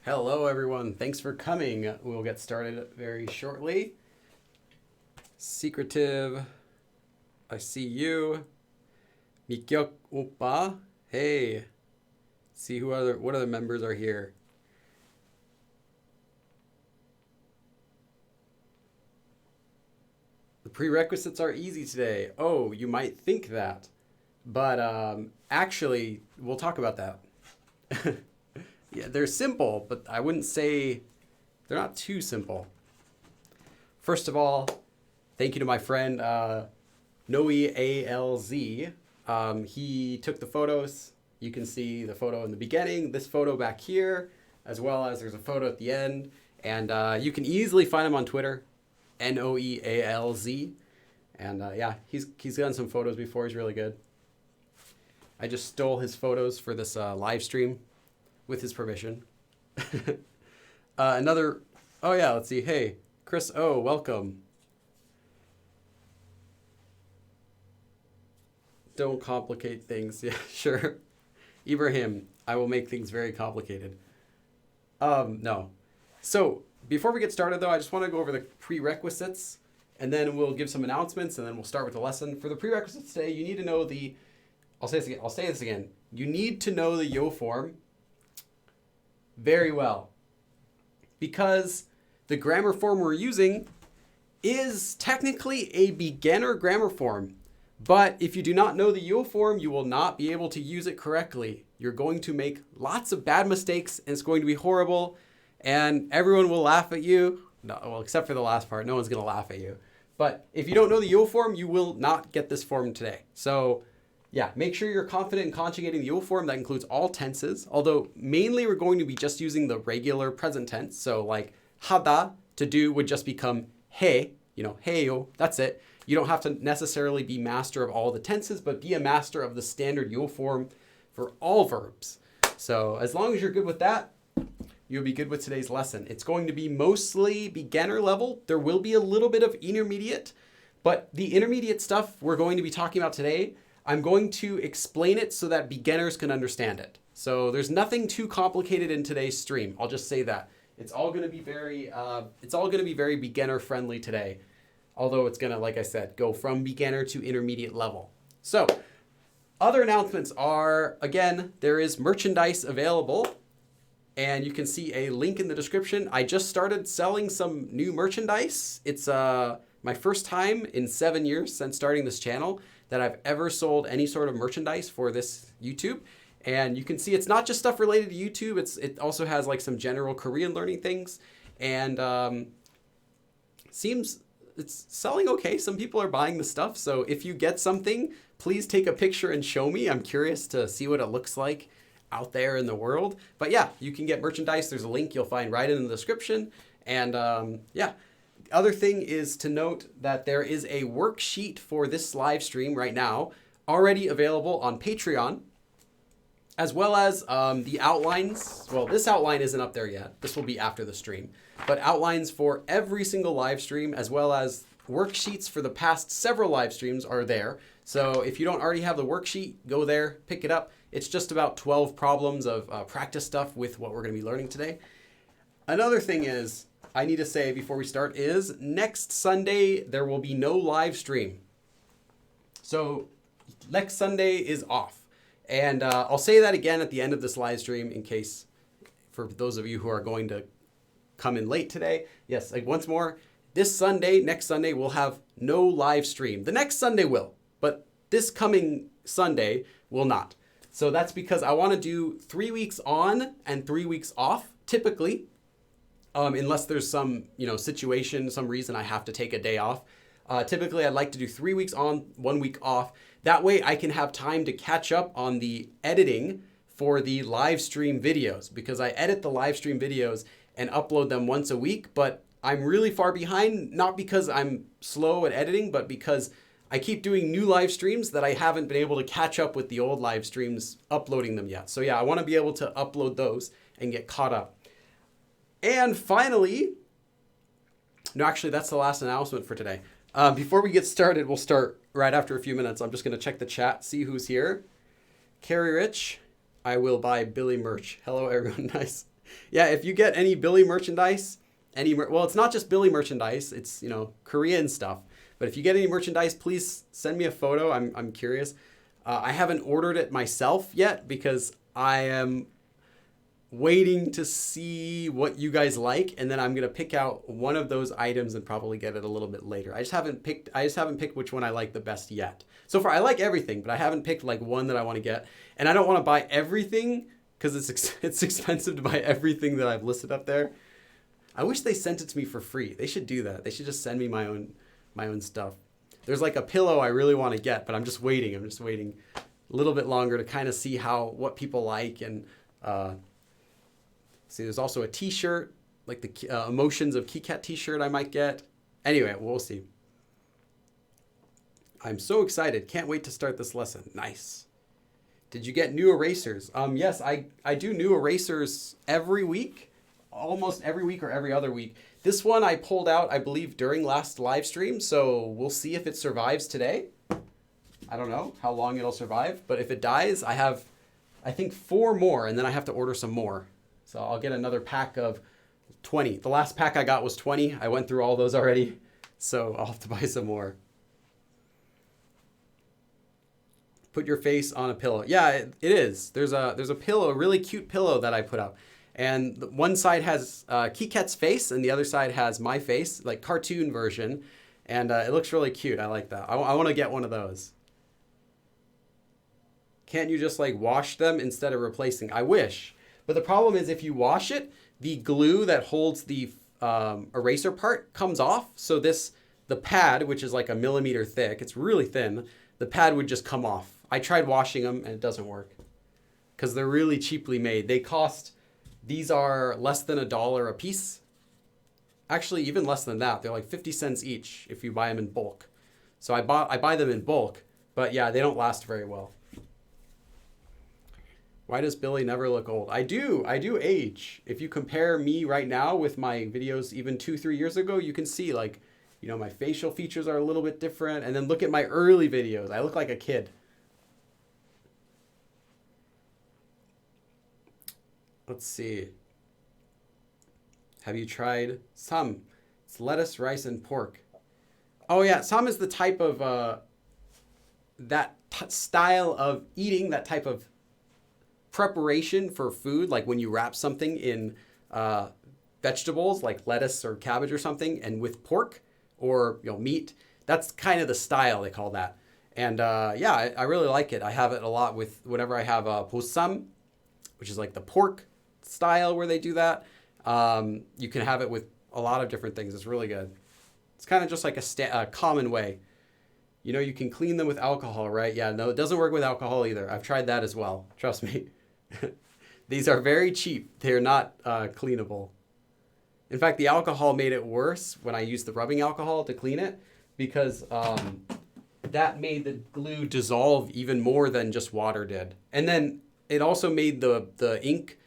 Hello, everyone. Thanks for coming. We'll get started very shortly. Secretive. I see you. Mikyok Oppa. Hey. See what other members are here. The prerequisites are easy today. Oh, you might think that. But actually, we'll talk about that. Yeah, they're simple, but I wouldn't say they're not too simple. First of all, thank you to my friend Noe ALZ. He took the photos. You can see the photo in the beginning, this photo back here, as well as there's a photo at the end. And you can easily find him on Twitter, NOEALZ. And yeah, he's done some photos before. He's really good. I just stole his photos for this live stream with his permission. Oh yeah, let's see. Hey, Chris O, welcome. Don't complicate things. Yeah, sure. Ibrahim, I will make things very complicated. No. So before we get started though, I just want to go over the prerequisites and then we'll give some announcements and then we'll start with the lesson. For the prerequisites today, you need to know I'll say this again. You need to know the yo form very well, because the grammar form we're using is technically a beginner grammar form. But if you do not know the yo form, you will not be able to use it correctly. You're going to make lots of bad mistakes and it's going to be horrible and everyone will laugh at you. No, well, except for the last part, no one's going to laugh at you. But if you don't know the yo form, you will not get this form today. So yeah, make sure you're confident in conjugating the yo form. That includes all tenses, although mainly we're going to be just using the regular present tense. So like hada, to do, would just become he, heyo, that's it. You don't have to necessarily be master of all the tenses, but be a master of the standard yo form for all verbs. So as long as you're good with that, you'll be good with today's lesson. It's going to be mostly beginner level. There will be a little bit of intermediate, but the intermediate stuff we're going to be talking about today, I'm going to explain it so that beginners can understand it. So there's nothing too complicated in today's stream. I'll just say that. It's all going to be very beginner friendly today. Although it's going to, like I said, go from beginner to intermediate level. So other announcements are, again, there is merchandise available and you can see a link in the description. I just started selling some new merchandise. It's my first time in 7 years since starting this channel that I've ever sold any sort of merchandise for this YouTube. And you can see it's not just stuff related to YouTube. It also has like some general Korean learning things. And seems it's selling okay. Some people are buying the stuff. So if you get something, please take a picture and show me. I'm curious to see what it looks like out there in the world. But yeah, you can get merchandise. There's a link you'll find right in the description. And yeah. Other thing is to note that there is a worksheet for this live stream right now already available on Patreon, as well as the outlines. Well, this outline isn't up there yet. This will be after the stream. But outlines for every single live stream, as well as worksheets for the past several live streams are there. So if you don't already have the worksheet, go there, pick it up. It's just about 12 problems of practice stuff with what we're going to be learning today. Another thing is, I need to say before we start is next Sunday, there will be no live stream. So next Sunday is off. And I'll say that again at the end of this live stream in case for those of you who are going to come in late today. Yes, like once more, next Sunday, we'll have no live stream. The next Sunday will, but this coming Sunday will not. So that's because I want to do 3 weeks on and 3 weeks off, typically. Unless there's some, situation, some reason I have to take a day off. Typically, I'd like to do 3 weeks on, 1 week off. That way I can have time to catch up on the editing for the live stream videos, because I edit the live stream videos and upload them once a week, but I'm really far behind, not because I'm slow at editing, but because I keep doing new live streams that I haven't been able to catch up with the old live streams uploading them yet. So yeah, I want to be able to upload those and get caught up. And finally, no, actually, that's the last announcement for today. Before we get started, we'll start right after a few minutes. I'm just going to check the chat, see who's here. Carrie Rich, I will buy Billy merch. Hello, everyone. Nice. Yeah, if you get any Billy merchandise, well, it's not just Billy merchandise, it's, Korean stuff. But if you get any merchandise, please send me a photo. I'm curious. I haven't ordered it myself yet because I am waiting to see what you guys like, and then I'm gonna pick out one of those items and probably get it a little bit later. I just haven't picked which one I like the best yet. So far, I like everything, but I haven't picked like one that I want to get, and I don't want to buy everything because it's expensive to buy everything that I've listed up there. I wish they sent it to me for free. They should do that. They should just send me my own stuff. There's like a pillow I really want to get, but I'm just waiting. I'm just waiting a little bit longer to kind of see what people like and. See, there's also a t-shirt, like the Emotions of KitKat t-shirt I might get. Anyway, we'll see. I'm so excited. Can't wait to start this lesson. Nice. Did you get new erasers? Yes, I do new erasers every week, almost every week or every other week. This one I pulled out, I believe, during last live stream, so we'll see if it survives today. I don't know how long it'll survive, but if it dies, I have, I think, 4 more, and then I have to order some more. So I'll get another pack of 20. The last pack I got was 20. I went through all those already, so I'll have to buy some more. Put your face on a pillow. Yeah, it is. There's a pillow, a really cute pillow that I put up. And one side has KitKat's face, and the other side has my face, like cartoon version. And it looks really cute. I like that. I want to get one of those. Can't you just like wash them instead of replacing? I wish. But the problem is if you wash it, the glue that holds the eraser part comes off. So the pad, which is like a millimeter thick, it's really thin, the pad would just come off. I tried washing them and it doesn't work because they're really cheaply made. These are less than $1 a piece. Actually, even less than that. They're like 50 cents each if you buy them in bulk. So I buy them in bulk, but yeah, they don't last very well. Why does Billy never look old? I do age. If you compare me right now with my videos even 2-3 years ago, you can see like, my facial features are a little bit different. And then look at my early videos. I look like a kid. Let's see. Have you tried sam? It's lettuce, rice, and pork. Oh yeah, sam is the type of, style of eating, that type of preparation for food, like when you wrap something in vegetables like lettuce or cabbage or something, and with pork or meat, that's kind of the style they call that. And yeah, I really like it. I have it a lot with whenever I have bossam, which is like the pork style where they do that. You can have it with a lot of different things. It's really good. It's kind of just like a common way. You can clean them with alcohol, right? Yeah, no, it doesn't work with alcohol either. I've tried that as well. Trust me. These are very cheap. They're not cleanable. In fact, the alcohol made it worse when I used the rubbing alcohol to clean it because that made the glue dissolve even more than just water did. And then it also made the ink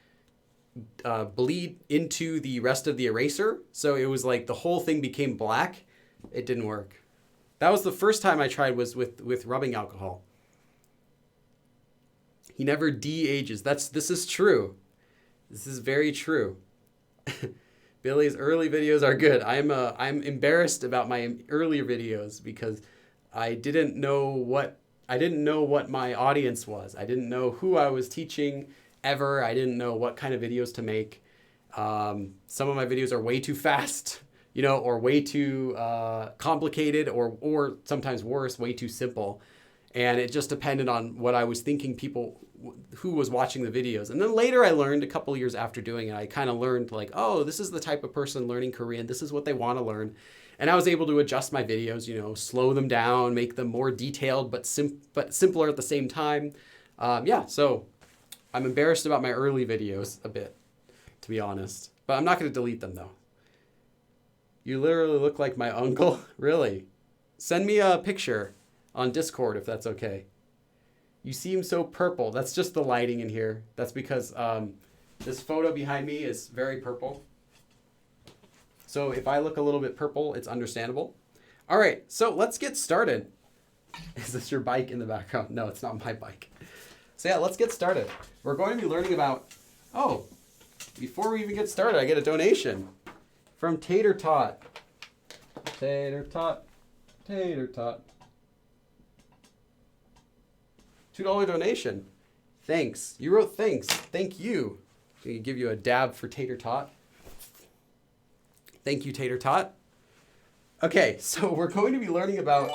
bleed into the rest of the eraser. So it was like the whole thing became black. It didn't work. That was the first time I tried was with rubbing alcohol. He never de-ages. This is true. This is very true. Billy's early videos are good. I'm embarrassed about my earlier videos because I didn't know what my audience was. I didn't know who I was teaching ever. I didn't know what kind of videos to make. Some of my videos are way too fast, or way too complicated, or sometimes worse, way too simple. And it just depended on what I was thinking people who was watching the videos. And then later I learned, a couple years after doing it, I kind of learned like, oh, this is the type of person learning Korean. This is what they want to learn. And I was able to adjust my videos, slow them down, make them more detailed, but simpler at the same time. Yeah, so I'm embarrassed about my early videos a bit, to be honest. But I'm not going to delete them though. You literally look like my uncle. Really? Send me a picture on Discord if that's okay. You seem so purple. That's just the lighting in here. That's because this photo behind me is very purple. So if I look a little bit purple, it's understandable. All right, so let's get started. Is this your bike in the background? No, it's not my bike. So yeah, let's get started. We're going to be learning about, before we even get started, I get a donation from Tater Tot. Tater Tot. Tater Tot. $2 donation. Thanks. You wrote thanks. Thank you. I'm going to give you a dab for Tater Tot. Thank you, Tater Tot. Okay, so we're going to be learning about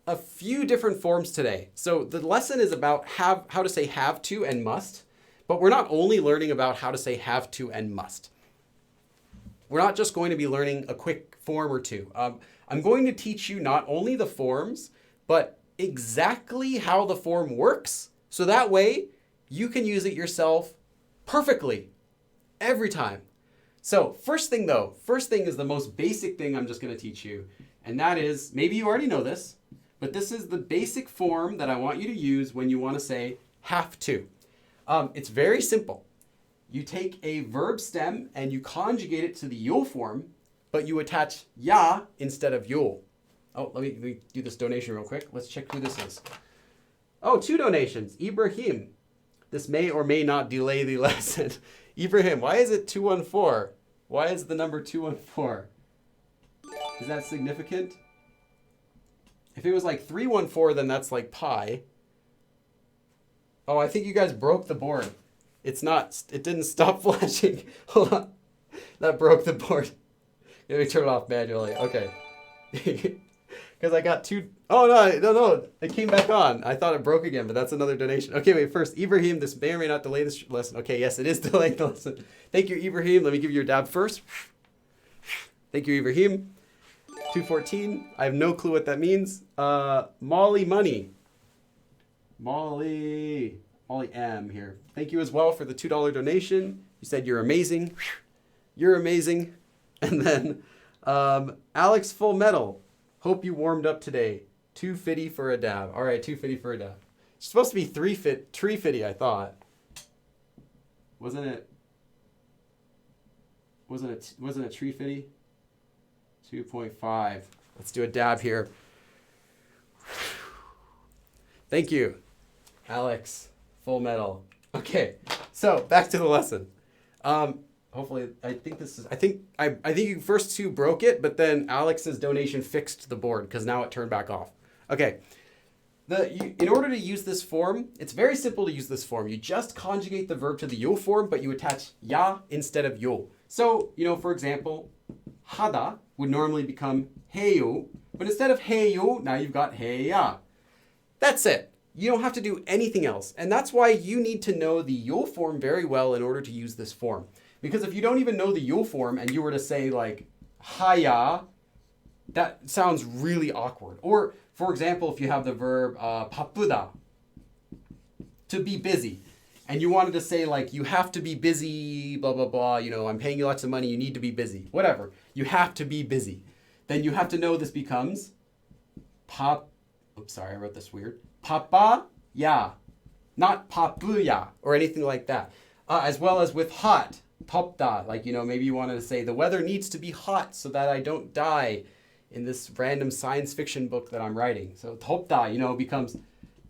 a few different forms today. So the lesson is about how to say have to and must, but we're not only learning about how to say have to and must. We're not just going to be learning a quick form or two. I'm going to teach you not only the forms, but exactly how the form works. So that way you can use it yourself perfectly every time. So first thing is the most basic thing I'm just going to teach you. And that is, maybe you already know this, but this is the basic form that I want you to use when you want to say have to. It's very simple. You take a verb stem and you conjugate it to the yul form, but you attach ya instead of yul. Oh, let me do this donation real quick. Let's check who this is. Oh, 2 donations. Ibrahim. This may or may not delay the lesson. Ibrahim, why is it 214? Why is the number 214? Is that significant? If it was like 314, then that's like pi. Oh, I think you guys broke the board. It didn't stop flashing. Hold on. That broke the board. Let me turn it off manually. Okay. Because I got 2. Oh, no. It came back on. I thought it broke again, but that's another donation. Okay, wait, first, Ibrahim, this may or may not delay this lesson. Okay, yes, it is delaying the lesson. Thank you, Ibrahim. Let me give you your dab first. Thank you, Ibrahim. 214. I have no clue what that means. Molly Money. Molly M here. Thank you as well for the $2 donation. You said you're amazing. You're amazing. And then Alex Full Metal. Hope you warmed up today. 250 for a dab. All right, 250 for a dab. It's supposed to be 350, I thought. Wasn't it 350? 2.5. Let's do a dab here. Thank you, Alex. Full Metal. Okay, so back to the lesson. Hopefully, I think you first 2 broke it, but then Alex's donation fixed the board because now it turned back off. Okay, in order to use this form, it's very simple to use this form. You just conjugate the verb to the yul form, but you attach ya instead of yul. So, for example, hada would normally become heyu, but instead of heyu, now you've got heya. That's it. You don't have to do anything else. And that's why you need to know the yul form very well in order to use this form. Because if you don't even know the yul form and you were to say like haya, that sounds really awkward. Or for example, if you have the verb papuda, to be busy, and you wanted to say like you have to be busy, blah, blah, blah, I'm paying you lots of money, you need to be busy, whatever. You have to be busy. Then you have to know this becomes oops, sorry, I wrote this weird. Papa ya, not papuya or anything like that. As well as with hot. Topda, like, maybe you wanted to say the weather needs to be hot so that I don't die in this random science fiction book that I'm writing. So topda, becomes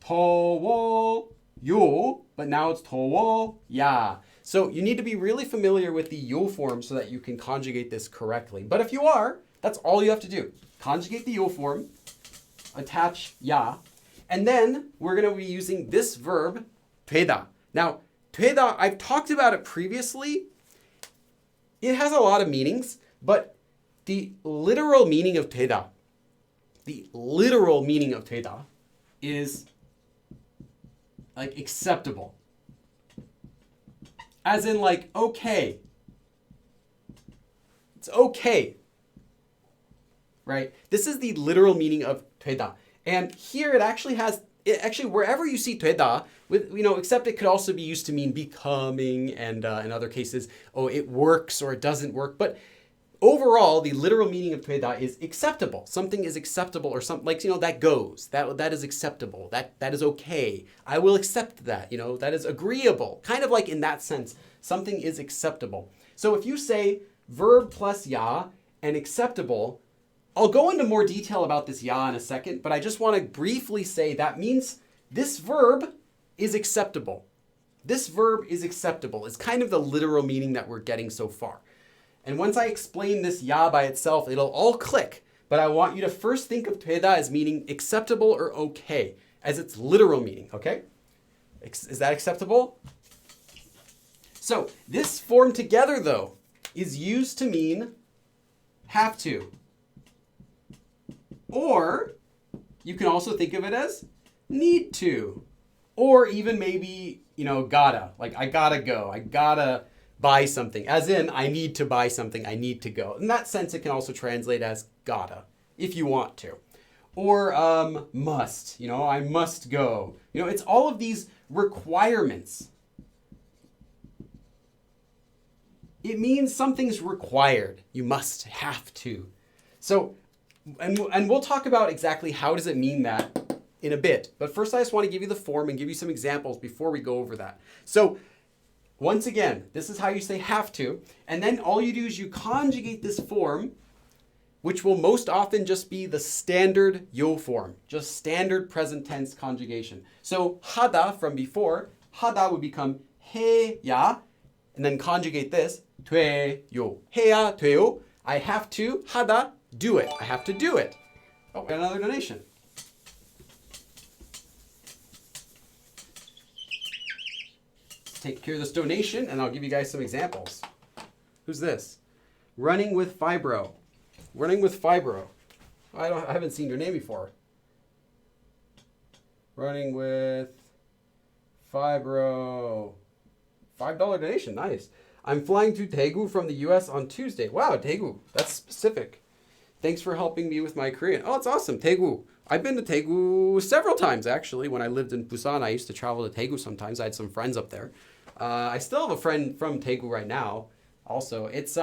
towo yo, but now it's towo ya. So you need to be really familiar with the yul form so that you can conjugate this correctly. But if you are, that's all you have to do. Conjugate the yul form, attach ya, and then we're going to be using this verb, 되다. Now, 되다, I've talked about it previously. It has a lot of meanings, but the literal meaning of 되다 is like acceptable. As in like, okay. It's okay. Right? This is the literal meaning of 되다. And here it actually wherever you see 되다, except it could also be used to mean becoming, and in other cases, it works or it doesn't work. But overall, the literal meaning of 되다 is acceptable. Something is acceptable, or something like, that goes. That is acceptable. That is okay. I will accept that. That is agreeable. Kind of like in that sense, something is acceptable. So if you say verb plus ya and acceptable, I'll go into more detail about this ya in a second, but I just want to briefly say that means this verb is acceptable. this verb is acceptable. It's kind of the literal meaning that we're getting so far. And once I explain this ya by itself, it'll all click. But I want you to first think of 되다 as meaning acceptable or okay, as its literal meaning, okay? Is that acceptable? So this form together, though, is used to mean have to. Or you can also think of it as need to. Or even maybe, gotta. Like, I gotta go. I gotta buy something. As in, I need to buy something. I need to go. In that sense, it can also translate as gotta, if you want to. Or must. I must go. It's all of these requirements. It means something's required. You must, have to. So, and we'll talk about exactly how does it mean that in a bit. But first, I just want to give you the form and give you some examples before we go over that. So, once again, this is how you say have to. And then all you do is you conjugate this form, which will most often just be the standard yo form, just standard present tense conjugation. So, 하다 from before, 하다 would become 해야, and then conjugate this, 돼요. 해야 돼요. I have to, 하다, do it. I have to do it. Oh, we got another donation. Take care of this donation, and I'll give you guys some examples. Who's this? Running with Fibro. Running with Fibro. I haven't seen your name before. Running with Fibro. $5 donation, nice. I'm flying to Daegu from the US on Tuesday. Wow, Daegu, that's specific. Thanks for helping me with my Korean. Oh, it's awesome, Daegu. I've been to Daegu several times, actually. When I lived in Busan, I used to travel to Daegu sometimes. I had some friends up there. I still have a friend from Daegu right now. Also, it's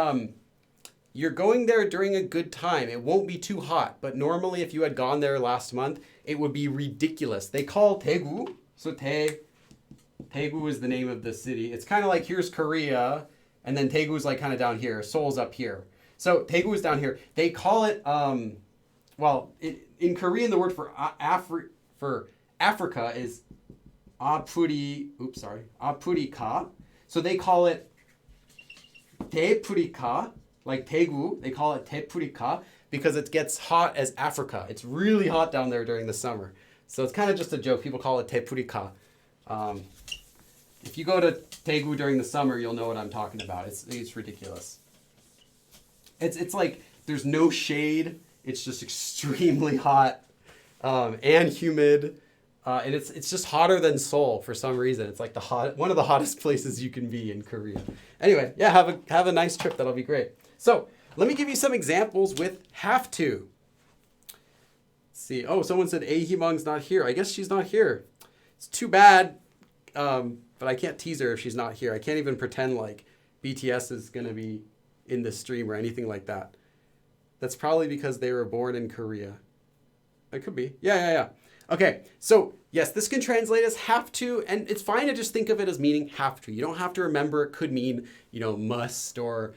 you're going there during a good time. It won't be too hot, but normally if you had gone there last month, it would be ridiculous. They call Daegu, so Daegu is the name of the city. It's kind of like here's Korea, and then Daegu is like kind of down here. Seoul's up here. So Daegu is down here. They call it in Korean the word for Africa is Apurika. So they call it Daepurika, like Daegu. They call it Daepurika because it gets hot as Africa. It's really hot down there during the summer. So it's kind of just a joke. People call it Daepurika. If you go to Daegu during the summer, you'll know what I'm talking about. It's ridiculous. It's like there's no shade. It's just extremely hot and humid. And it's just hotter than Seoul for some reason. It's like one of the hottest places you can be in Korea. Anyway, yeah, have a nice trip. That'll be great. So let me give you some examples with have to. Let's see. Oh, someone said Ahimang's not here. I guess she's not here. It's too bad, but I can't tease her if she's not here. I can't even pretend like BTS is going to be in this stream or anything like that. That's probably because they were born in Korea. It could be. Yeah. Okay, so yes, this can translate as have to, and it's fine to just think of it as meaning have to. You don't have to remember it could mean, must or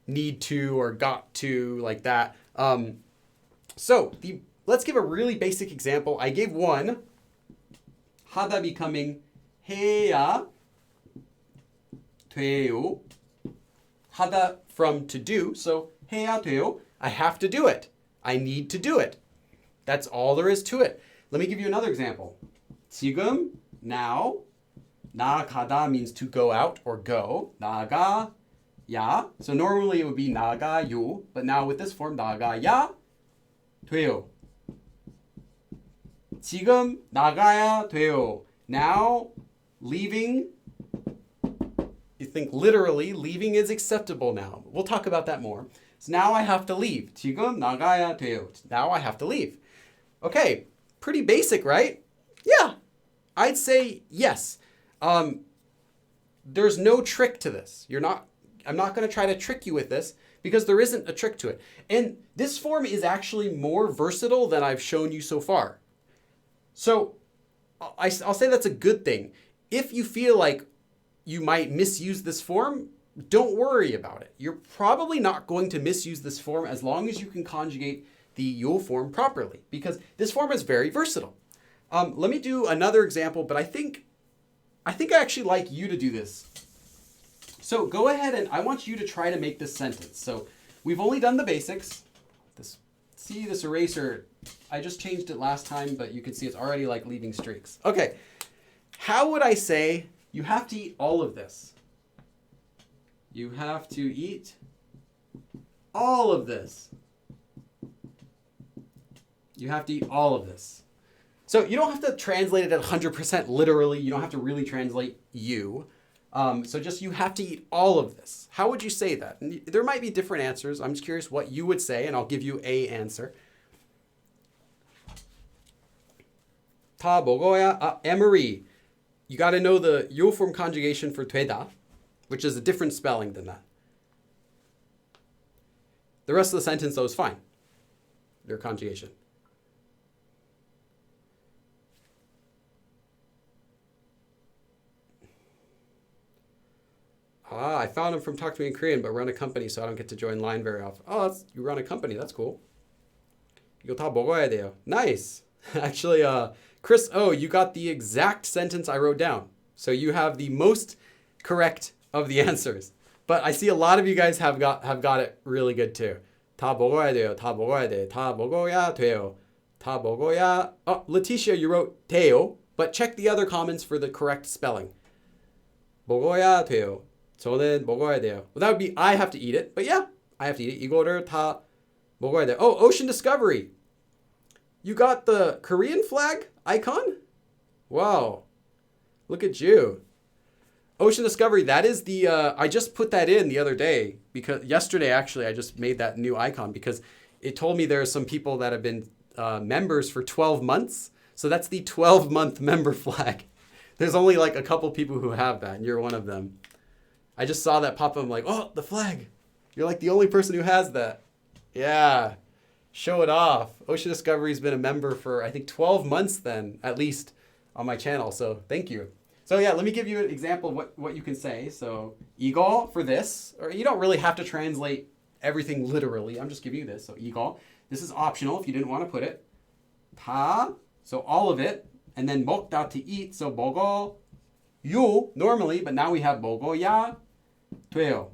need to or got to, like that. Let's give a really basic example. I gave one, 하다 becoming 해야 돼요. 하다 from to do, so 해야 돼요. I have to do it. I need to do it. That's all there is to it. Let me give you another example. 지금, now. 나가다 means to go out or go. 나가야. So normally it would be 나가요, but now with this form, 나가야 돼요. 지금 나가야 돼요. Now, leaving. You think literally, leaving is acceptable now. We'll talk about that more. So now I have to leave. 지금 나가야 돼요. Now I have to leave. Okay, pretty basic, right? Yeah, I'd say yes. There's no trick to this. I'm not going to try to trick you with this because there isn't a trick to it. And this form is actually more versatile than I've shown you so far. So I'll say that's a good thing. If you feel like you might misuse this form, don't worry about it. You're probably not going to misuse this form as long as you can conjugate the yo form properly, because this form is very versatile. Let me do another example, but I think I think I actually like you to do this. So go ahead and I want you to try to make this sentence. So we've only done the basics. This eraser, I just changed it last time, but you can see it's already like leaving streaks. Okay, how would I say you have to eat all of this? You have to eat all of this. You have to eat all of this. So you don't have to translate it at 100% literally. You don't have to really translate you. So just you have to eat all of this. How would you say that? And there might be different answers. I'm just curious what you would say, and I'll give you a answer. 다 먹어야. Emery, you got to know the yo form conjugation for 되다, which is a different spelling than that. The rest of the sentence, though, is fine. Their conjugation. I found him from Talk to Me in Korean, but run a company, so I don't get to join line very often. Oh, you run a company. That's cool. 이거 다 먹어야 돼요. Nice. Actually, Chris O, you got the exact sentence I wrote down. So you have the most correct of the answers. But I see a lot of you guys have got it really good too. 다 먹어야 돼요. 다 먹어야 돼. 다 먹어야 돼요. 다 먹어야. Oh, Letitia, you wrote 돼요, but check the other comments for the correct spelling. 먹어야 돼요. 저는 먹어야 돼요. Well, that would be I have to eat it, but yeah, I have to eat it. 이거를 다 먹어야 돼요. Oh, Ocean Discovery. You got the Korean flag icon? Wow. Look at you. Ocean Discovery, that is the, I just put that in the other day, because yesterday actually I just made that new icon because it told me there are some people that have been members for 12 months. So that's the 12-month member flag. There's only like a couple people who have that, and you're one of them. I just saw that pop up. I'm like, oh, the flag. You're like the only person who has that. Yeah. Show it off. Ocean Discovery's been a member for, I think, 12 months then, at least, on my channel. So thank you. So yeah, let me give you an example of what you can say. So 이거 for this, or you don't really have to translate everything literally. I'm just giving you this. So 이거. This is optional if you didn't want to put it. 다, so all of it. And then 먹다 to eat. So 먹어요 normally, but now we have 먹어야 돼요.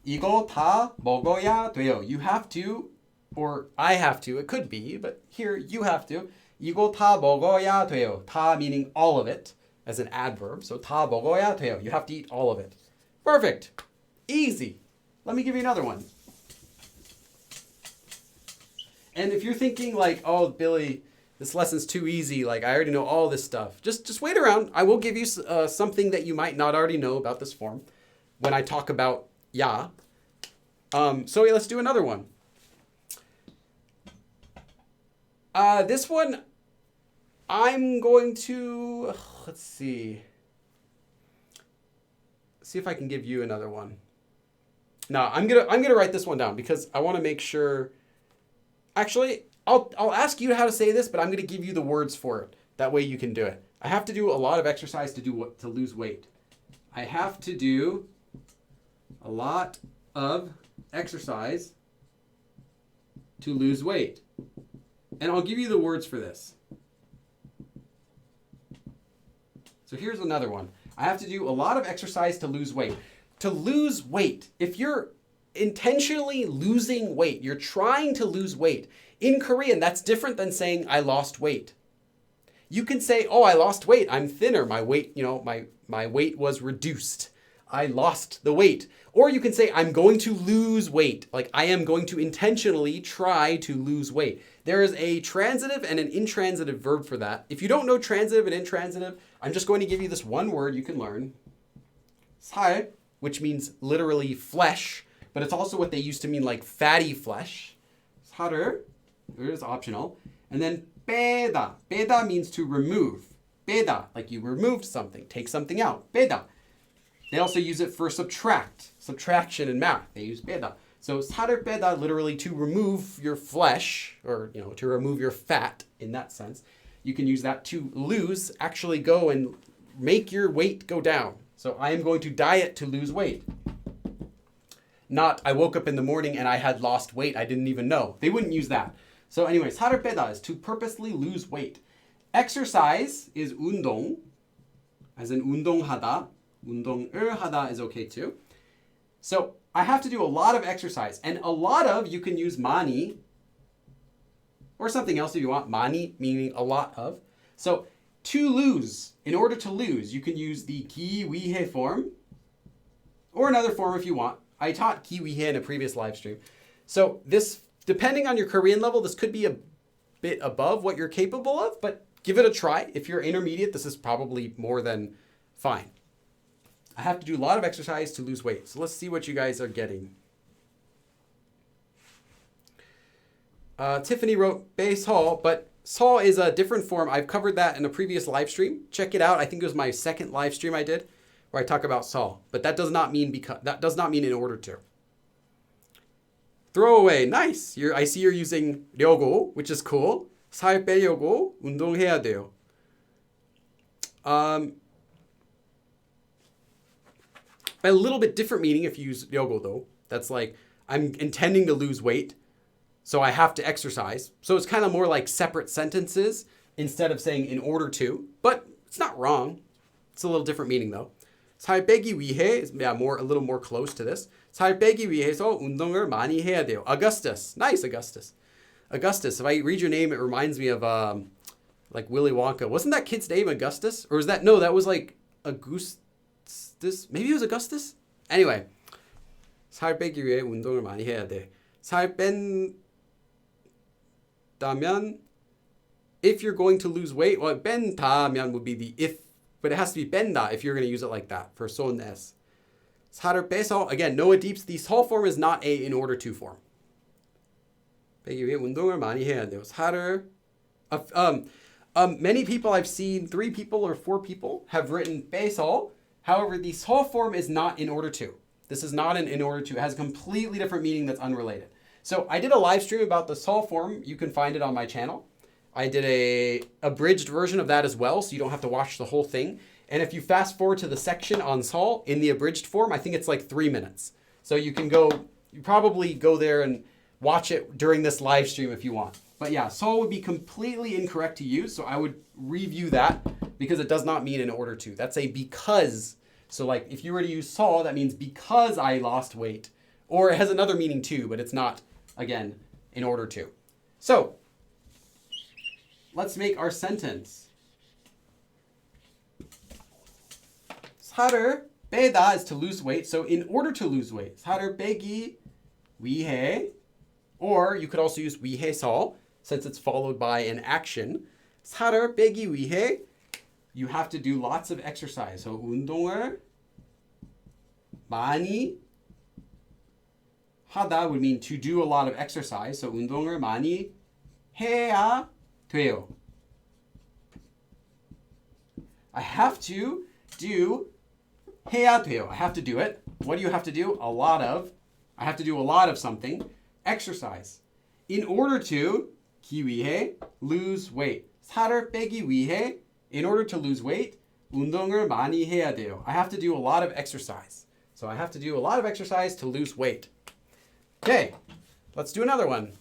이거 다 먹어야 돼요. You have to, or I have to, it could be, but here you have to. 이거 다 먹어야 돼요. 다 meaning all of it as an adverb. So 다 먹어야 돼요. You have to eat all of it. Perfect. Easy. Let me give you another one. And if you're thinking like, oh, Billy, this lesson's too easy, like I already know all this stuff, just wait around. I will give you something that you might not already know about this form when I talk about ya. So let's do another one. This one, I'm going to, let's see if I can give you another one. No, I'm gonna write this one down because I want to make sure. Actually, I'll ask you how to say this, but I'm gonna give you the words for it. That way you can do it. I have to do a lot of exercise to lose weight. I have to do a lot of exercise to lose weight. And I'll give you the words for this. So here's another one. I have to do a lot of exercise to lose weight. To lose weight, if you're intentionally losing weight, you're trying to lose weight. In Korean, that's different than saying I lost weight. You can say, oh, I lost weight. I'm thinner. My weight, my weight was reduced. I lost the weight. Or you can say, I'm going to lose weight. Like I am going to intentionally try to lose weight. There is a transitive and an intransitive verb for that. If you don't know transitive and intransitive, I'm just going to give you this one word you can learn. 살, which means literally flesh, but it's also what they used to mean like fatty flesh. 살을, it is optional. And then 빼다. 빼다 means to remove. 빼다, like you removed something, take something out. 빼다. They also use it for subtract, subtraction in math. They use 빼다. So 살을 빼다, literally to remove your flesh, or to remove your fat in that sense. You can use that to lose, actually go and make your weight go down. So I am going to diet to lose weight. Not I woke up in the morning and I had lost weight. I didn't even know. They wouldn't use that. So anyways, 살을 빼다 is to purposely lose weight. Exercise is 운동. as in 운동하다. 운동을 하다 is okay too. So I have to do a lot of exercise. And a lot of, you can use 많이 or something else if you want. 많이 meaning a lot of. So to lose, in order to lose, you can use the 기 위해 form or another form if you want. I taught 기 위해 in a previous live stream. So this, depending on your Korean level, this could be a bit above what you're capable of, but give it a try. If you're intermediate, this is probably more than fine. I have to do a lot of exercise to lose weight. So let's see what you guys are getting. Tiffany wrote base hall, but Saw is a different form. I've covered that in a previous live stream. Check it out. I think it was my second live stream I did where I talk about Saw, but that does not mean in order to. Throwaway, nice. I see you're using 려고, which is cool. 살 빼려고 운동해야 돼요. A little bit different meaning if you use 려고 though. That's like, I'm intending to lose weight, so I have to exercise. So it's kind of more like separate sentences instead of saying in order to, but it's not wrong. It's a little different meaning though. 살 빼기 위해 is a little more close to this. 살 빼기 위해서 운동을 많이 해야 돼요. Augustus. Nice, Augustus. Augustus, if I read your name, it reminds me of like Willy Wonka. Wasn't that kid's name Augustus? Or was that, no, that was like Augustus. Maybe it was Augustus? Anyway. 살 빼기 위해 운동을 많이 해야 돼. 살 뺀다면, if you're going to lose weight, well, 뺀다면 would be the if, but it has to be 뺀다 if you're going to use it like that for 손 S. 살을 빼서, again, Noah Deeps, the whole form is not a in order to form. 빼기 위해 운동을 많이 해야 돼요. 살을, many people I've seen, 3 people or 4 people have written 빼서. However, the whole form is not in order to. This is not an in order to. It has a completely different meaning that's unrelated. So I did a live stream about the whole form. You can find it on my channel. I did a abridged version of that as well, so you don't have to watch the whole thing. And if you fast forward to the section on Sol in the abridged form, I think it's like 3 minutes. So you can probably go there and watch it during this live stream if you want. But yeah, Sol would be completely incorrect to use, so I would review that because it does not mean in order to. That's a because. So like if you were to use Sol, that means because I lost weight. Or it has another meaning too, but it's not, again, in order to. So let's make our sentence. 살을 빼다 is to lose weight. So in order to lose weight, 살을 빼기 위해, or you could also use 위해서 since it's followed by an action. 살을 빼기 위해, you have to do lots of exercise. So 운동을 많이 하다 would mean to do a lot of exercise. So 운동을 많이 해야 돼요. I have to do 해야 돼요. I have to do it. What do you have to do? A lot of. I have to do a lot of something. Exercise. In order to 기 위해 lose weight. 살을 빼기 위해 in order to lose weight 운동을 많이 해야 돼요. I have to do a lot of exercise. So I have to do a lot of exercise to lose weight. Okay, let's do another one.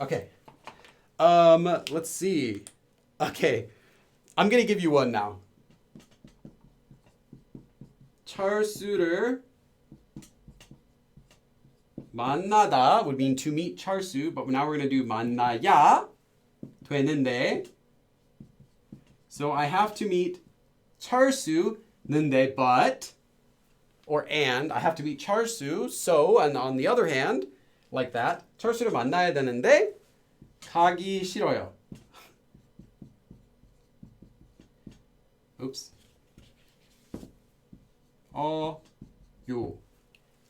Okay. Let's see. Okay. I'm going to give you one now. 철수를 만나다 would mean to meet 철수, but now we're going to do 만나야 되는데. So I have to meet 철수는데, but, or and, I have to meet 철수, so, and on the other hand, like that, 철수를 만나야 되는데 가기 싫어요. Oops.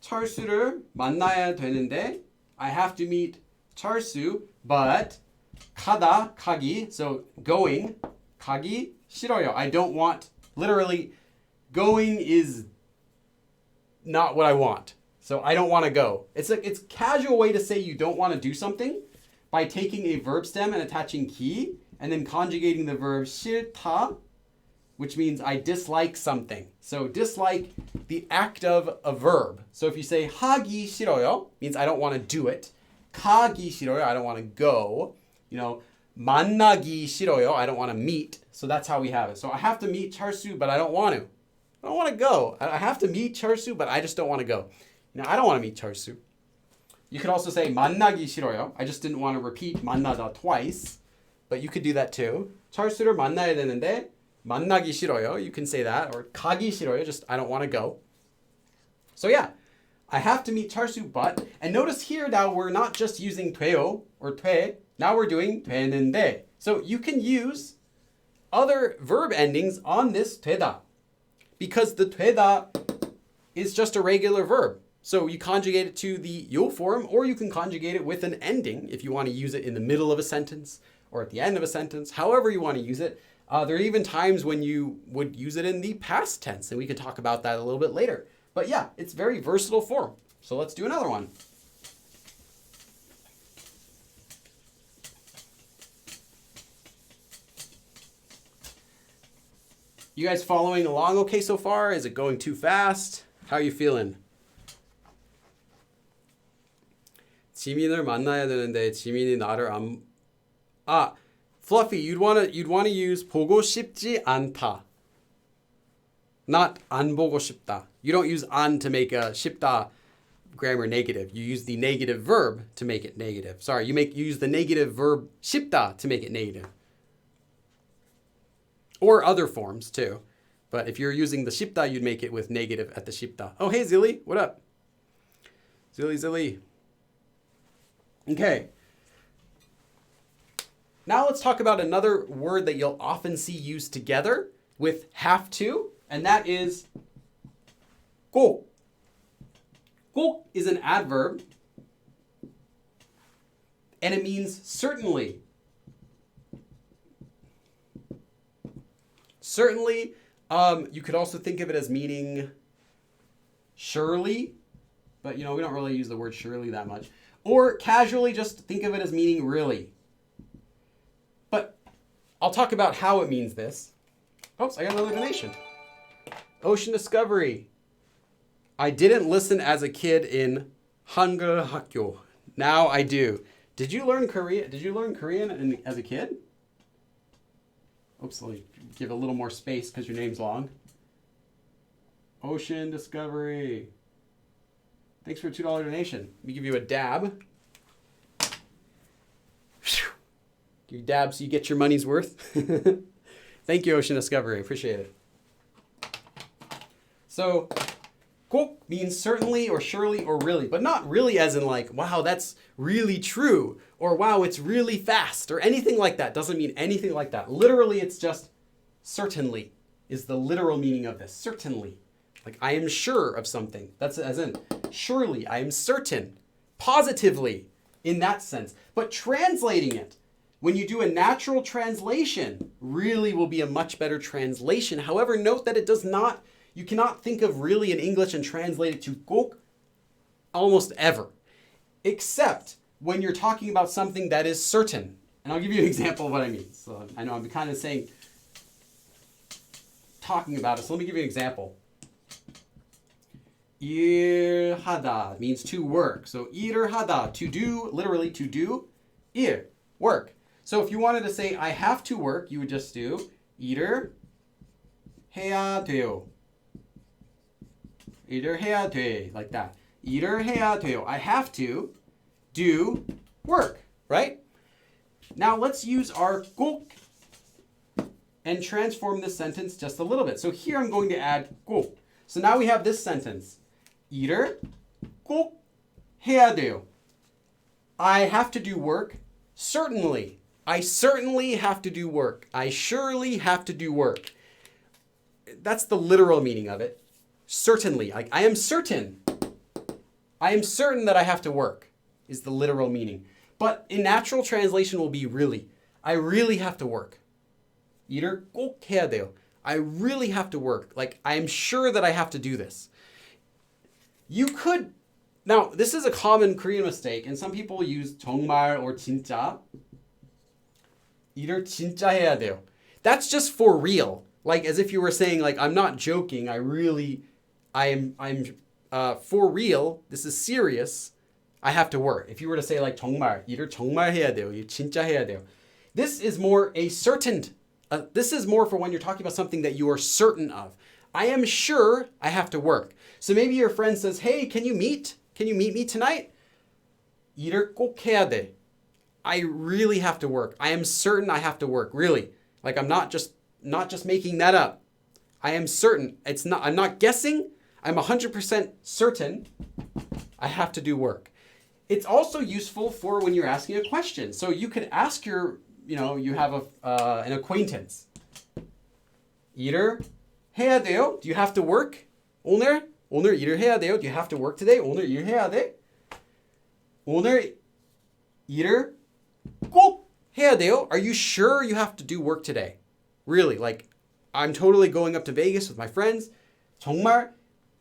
철수를 만나야 되는데 I have to meet 철수, but 가기, so going, 가기 싫어요. I don't want, literally, going is not what I want. So I don't want to go. It's a casual way to say you don't want to do something by taking a verb stem and attaching 기 and then conjugating the verb 싫다, which means I dislike something. So dislike the act of a verb. So if you say 하기 싫어요, means I don't want to do it. 가기 싫어요. I don't want to go. 만나기 싫어요. I don't want to meet. So that's how we have it. So I have to meet Charsu, but I don't want to. I don't want to go. I have to meet Charsu, but I just don't want to go. I don't want to meet Charsu. You could also say 만나기 싫어요. I just didn't want to repeat 만나다 twice. But you could do that too. 철수를 만나야 되는데 만나기 싫어요. You can say that. Or 가기 싫어요. Just I don't want to go. So yeah, I have to meet 철수, but. And notice here now we're not just using 돼요 or 돼. Now we're doing 되는데. So you can use other verb endings on this 되다. Because the 되다 is just a regular verb. So you conjugate it to the 요 form, or you can conjugate it with an ending if you want to use it in the middle of a sentence or at the end of a sentence, however you want to use it. There are even times when you would use it in the past tense, and we can talk about that a little bit later. But yeah, it's very versatile form. So let's do another one. You guys following along okay so far? Is it going too fast? How are you feeling? 지민을 만나야 되는데 지민이 나를 안 Fluffy, you'd want to use 보고 싶지 않다. Not 안 보고 싶다. You don't use 안 to make a 싶다 grammar negative. You use the negative verb to make it negative. Sorry, you use the negative verb 싶다 to make it negative. Or other forms too. But if you're using the 싶다, you'd make it with negative at the 싶다. Oh, hey Zilly, what up? Zilly. Okay. Now let's talk about another word that you'll often see used together with have to, and that is 꼭. 꼭 is an adverb, and it means certainly. Certainly, you could also think of it as meaning surely, but we don't really use the word surely that much. Or casually, just think of it as meaning really. But I'll talk about how it means this. Oops, I got another donation. Ocean Discovery. I didn't listen as a kid in Hangul Hakyo. Now I do. Did you learn Korean? Did you learn Korean as a kid? Oops, let me give a little more space because your name's long. Ocean Discovery. Thanks for a $2 donation. Let me give you a dab. You dab so you get your money's worth. Thank you, Ocean Discovery. Appreciate it. So, 꼭 means certainly or surely or really, but not really as in like, wow, that's really true, or wow, it's really fast, or anything like that. Doesn't mean anything like that. Literally, it's just certainly is the literal meaning of this. Certainly. Like, I am sure of something. That's as in, surely, I am certain. Positively, in that sense. But translating it, when you do a natural translation, really will be a much better translation. However, note that it does not, you cannot think of really in English and translate it to 꼭 almost ever. Except when you're talking about something that is certain. And I'll give you an example of what I mean. So I know I'm kind of saying, talking about it. So let me give you an example. 일하다 means to work. So 일을 하다, to do, literally to do, 일, work. So if you wanted to say I have to work, you would just do 일을 해야 돼요. 일을 해야 돼, like that. 일을 해야 돼요. I have to do work, right? Now let's use our 꼭 and transform this sentence just a little bit. So here I'm going to add 꼭. So now we have this sentence. 일을 꼭 해야 돼요. I have to do work, certainly. I certainly have to do work. I surely have to do work. That's the literal meaning of it. Certainly. Like, I am certain. I am certain that I have to work is the literal meaning. But in natural translation will be really. I really have to work. 일을 꼭 해야 돼요. I really have to work. Like, I am sure that I have to do this. You could, now this is a common Korean mistake, and some people use 정말 or 진짜. 일을 진짜 해야 돼요. That's just for real. Like as if you were saying, like, I'm not joking. I'm for real. This is serious. I have to work. If you were to say like 정말, 일을 정말 해야 돼요. 일 진짜 해야 돼요. This is more a certain, this is more for when you're talking about something that you are certain of. I am sure I have to work. So maybe your friend says, hey, can you meet? Can you meet me tonight? 일을 꼭 해야 돼. I really have to work. I am certain I have to work. Really. Like I'm not just making that up. I am certain. I'm not guessing. I'm 100% certain I have to do work. It's also useful for when you're asking a question. So you could ask you have an acquaintance. 일을 해야 돼요? Do you have to work? 오늘 일을 해야 돼요? Do you have to work today? 오늘 일해야 돼? 오늘 일을 꼭 해야 돼요? Are you sure you have to do work today? Really, like I'm totally going up to Vegas with my friends. 정말?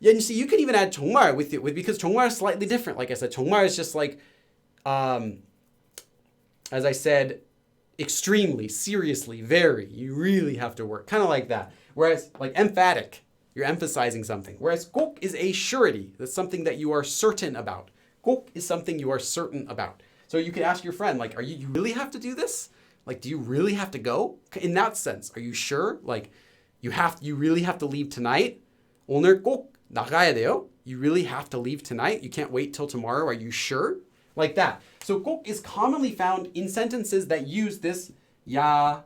Yeah, you see, you can even add 정말 with because 정말 is slightly different. Like I said, 정말 is just like, as I said, extremely, seriously, very. You really have to work, kind of like that. Whereas, like emphatic, you're emphasizing something. Whereas 꼭 is a surety. That's something that you are certain about. 꼭 is something you are certain about. So you could ask your friend, like, you really have to do this? Like, do you really have to go? In that sense, are you sure? Like, you really have to leave tonight? 오늘 꼭 나가야 돼요? You really have to leave tonight? You can't wait till tomorrow? Are you sure? Like that. So 꼭 is commonly found in sentences that use this 야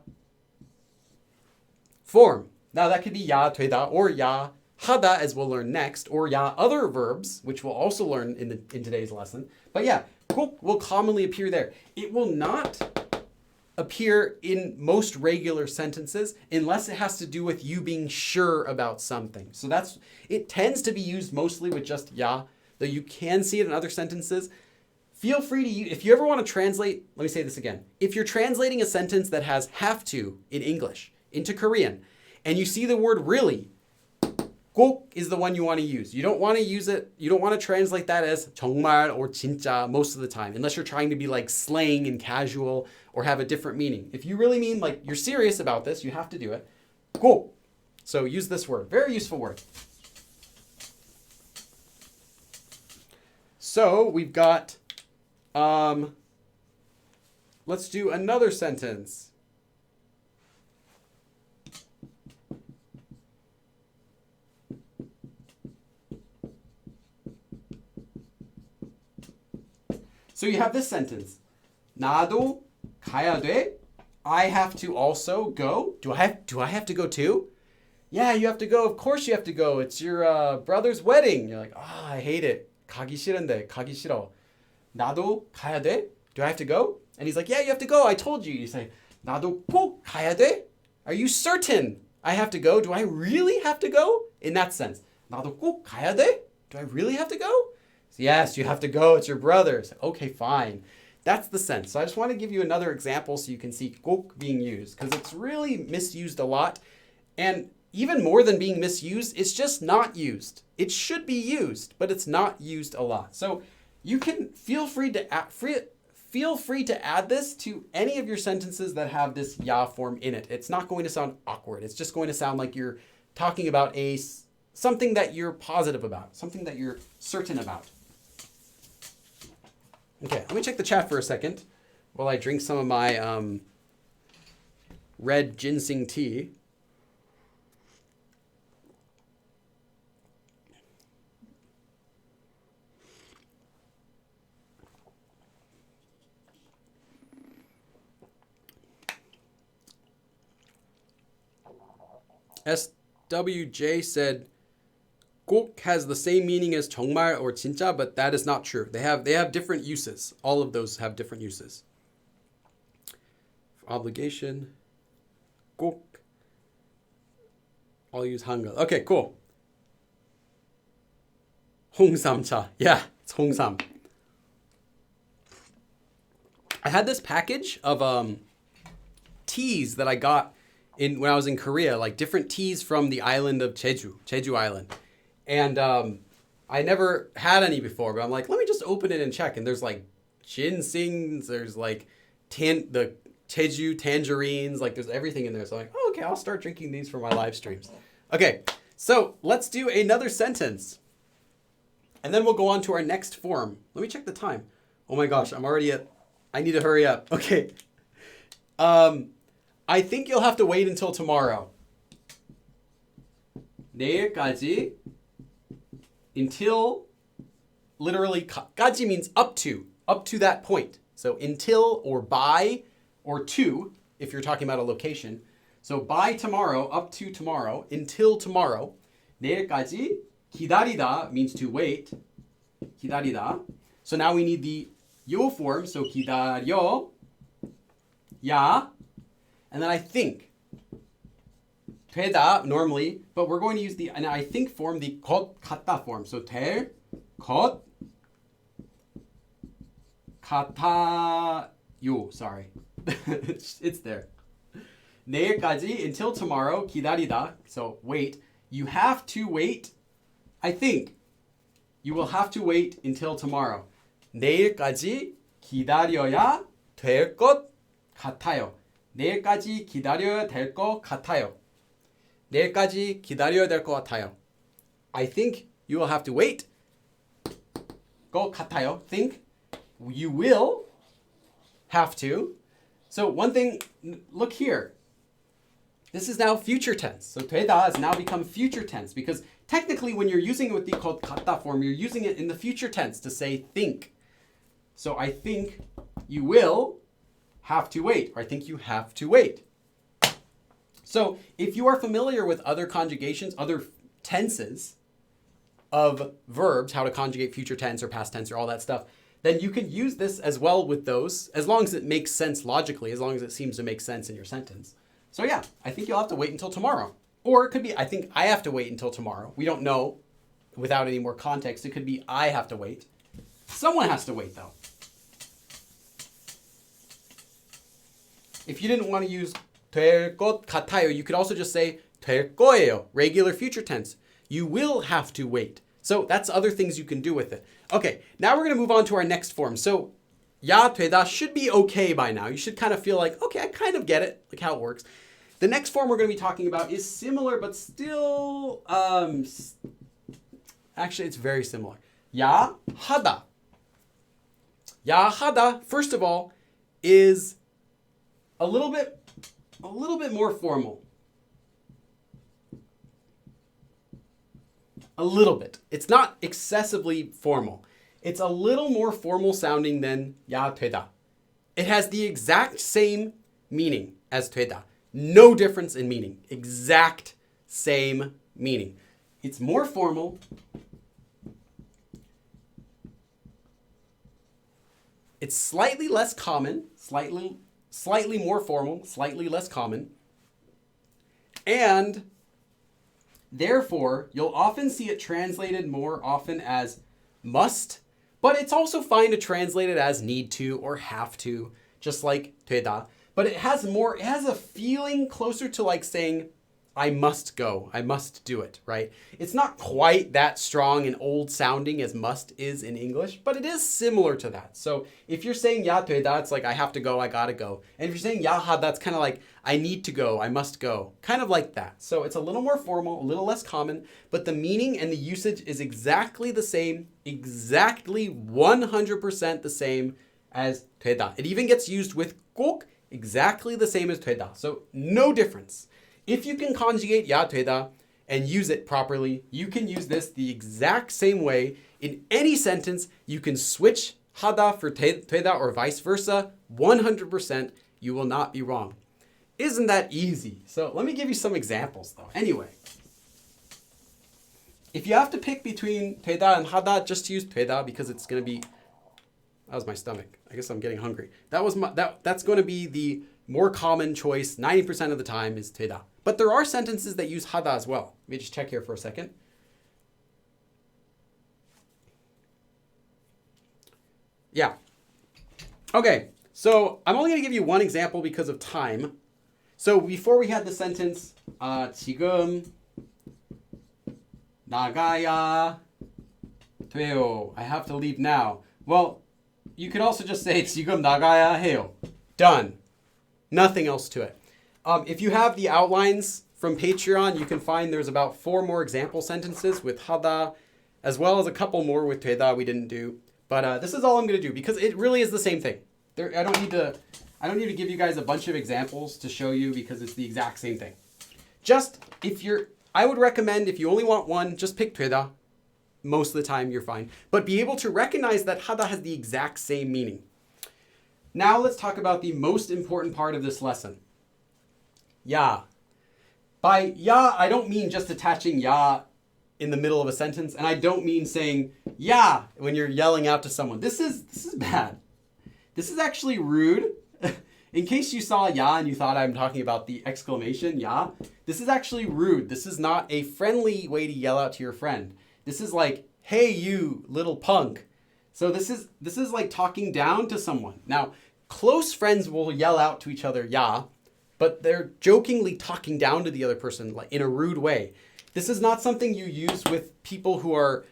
form. Now that could be 야 되다 or 야 하다, as we'll learn next, or 야 other verbs, which we'll also learn in today's lesson. But yeah, 꼭 will commonly appear there. It will not appear in most regular sentences unless it has to do with you being sure about something. So it tends to be used mostly with just 야, though you can see it in other sentences. Feel free to use, if you ever want to translate, let me say this again. If you're translating a sentence that has have to in English into Korean, and you see the word really, 꼭 is the one you want to use. You don't want to use it, you don't want to translate that as 정말 or 진짜 most of the time, unless you're trying to be like slang and casual or have a different meaning. If you really mean like you're serious about this, you have to do it. 꼭. So use this word. Very useful word. So we've got, let's do another sentence. So you have this sentence. 나도 가야 돼. I have to also go. Do I have to go too? Yeah, you have to go. Of course you have to go. It's your brother's wedding. You're like, I hate it. 가기 싫은데. 가기 싫어. 나도 가야 돼. Do I have to go? And he's like, yeah, you have to go. I told you. You say, 나도 꼭 가야 돼. Are you certain I have to go? Do I really have to go? In that sense. 나도 꼭 가야 돼. Do I really have to go? Yes, you have to go. It's your brother's. Okay, fine. That's the sense. So I just want to give you another example so you can see 꼭 being used, because it's really misused a lot. And even more than being misused, it's just not used. It should be used, but it's not used a lot. So you can feel free to add this to any of your sentences that have this ya form in it. It's not going to sound awkward. It's just going to sound like you're talking about something that you're positive about, something that you're certain about. Okay, let me check the chat for a second while I drink some of my red ginseng tea. SWJ said, 꼭 has the same meaning as 정말 or 진짜, but that is not true. They have different uses. All of those have different uses. Obligation, 꼭. I'll use 한글. Okay, cool. 홍삼차. Yeah, it's 홍삼. I had this package of teas that I got when I was in Korea, like different teas from the island of Jeju Island. And I never had any before, but I'm like, let me just open it and check. And there's like ginsengs, there's like the Jeju tangerines, like there's everything in there. So I'm like, oh, okay, I'll start drinking these for my live streams. Okay, so let's do another sentence. And then we'll go on to our next form. Let me check the time. Oh my gosh, I need to hurry up. Okay. I think you'll have to wait until tomorrow. 내일까지 until literally 까지 means up to that point. So until or by or to if you're talking about a location. So by tomorrow, up to tomorrow, until tomorrow. 내일까지 기다리다 means to wait. 기다리다. So now we need the 요 form. So 기다려 야. And then I think 되다 normally, but we're going to use the and I think form, the 것 같다 form. So 될 것 같아요. Sorry. it's there. 내일까지 until tomorrow 기다리다. So wait. You have to wait. I think you will have to wait until tomorrow. 내일까지 기다려야 될 것 같아요. 내일까지 기다려야 될 것 같아요. 내일까지 기다려야 될 것 같아요. I think you will have to wait. 것 같아요. Think. You will have to. So one thing, look here. This is now future tense. So 되다 has now become future tense because technically when you're using it with the 것 같다 form, you're using it in the future tense to say think. So I think you will have to wait, or I think you have to wait. So if you are familiar with other conjugations, other tenses of verbs, how to conjugate future tense or past tense or all that stuff, then you can use this as well with those, as long as it makes sense logically, as long as it seems to make sense in your sentence. So yeah, I think you'll have to wait until tomorrow. Or it could be, I think I have to wait until tomorrow. We don't know without any more context. It could be I have to wait. Someone has to wait though. If you didn't want to use 될 것 같아요, you could also just say 될 거예요, regular future tense. You will have to wait. So that's other things you can do with it. Okay, now we're going to move on to our next form. So 야 되다 should be okay by now. You should kind of feel like, okay, I kind of get it, like how it works. The next form we're going to be talking about is similar, but still, actually it's very similar. 야 하다. 야 하다, first of all, is a little bit more formal. A little bit. It's not excessively formal. It's a little more formal sounding than 야 되다. It has the exact same meaning as 되다. No difference in meaning. Exact same meaning. It's more formal. It's slightly less common, slightly more formal, slightly less common. And therefore, you'll often see it translated more often as must, but it's also fine to translate it as need to or have to, just like 되다. But it has a feeling closer to like saying, I must go, I must do it, right? It's not quite that strong and old sounding as must is in English, but it is similar to that. So if you're saying 야 되다, it's like I have to go, I gotta go. And if you're saying 야 하다, that's kind of like I need to go, I must go. Kind of like that. So it's a little more formal, a little less common, but the meaning and the usage is exactly the same, exactly 100% the same as 되다. It even gets used with 꼭, exactly the same as 되다. So no difference. If you can conjugate 야 되다 and use it properly, you can use this the exact same way in any sentence. You can switch 하다 for 되다 or vice versa. 100%, you will not be wrong. Isn't that easy? So let me give you some examples though. Anyway, if you have to pick between 되다 and 하다, just use 되다 because it's going to be, that was my stomach. I guess I'm getting hungry. That's going to be the more common choice. 90% of the time is 되다. But there are sentences that use 하다 as well. Let me just check here for a second. Yeah. Okay, so I'm only going to give you one example because of time. So before we had the sentence, 지금 나가야 돼요. I have to leave now. Well, you could also just say 지금 나가야 해요. Done. Nothing else to it. If you have the outlines from Patreon, you can find there's about 4 more example sentences with 하다, as well as a couple more with 되다 we didn't do. But this is all I'm going to do because it really is the same thing. I don't need to give you guys a bunch of examples to show you because it's the exact same thing. Just I would recommend if you only want one, just pick 되다. Most of the time you're fine. But be able to recognize that 하다 has the exact same meaning. Now let's talk about the most important part of this lesson. 야. By 야, I don't mean just attaching 야 in the middle of a sentence, and I don't mean saying 야 when you're yelling out to someone. This is bad. This is actually rude. In case you saw 야 and you thought I'm talking about the exclamation 야, this is actually rude. This is not a friendly way to yell out to your friend. This is like, hey you little punk. So this is like talking down to someone. Now, close friends will yell out to each other 야, but they're jokingly talking down to the other person like in a rude way. This is not something you use with people who are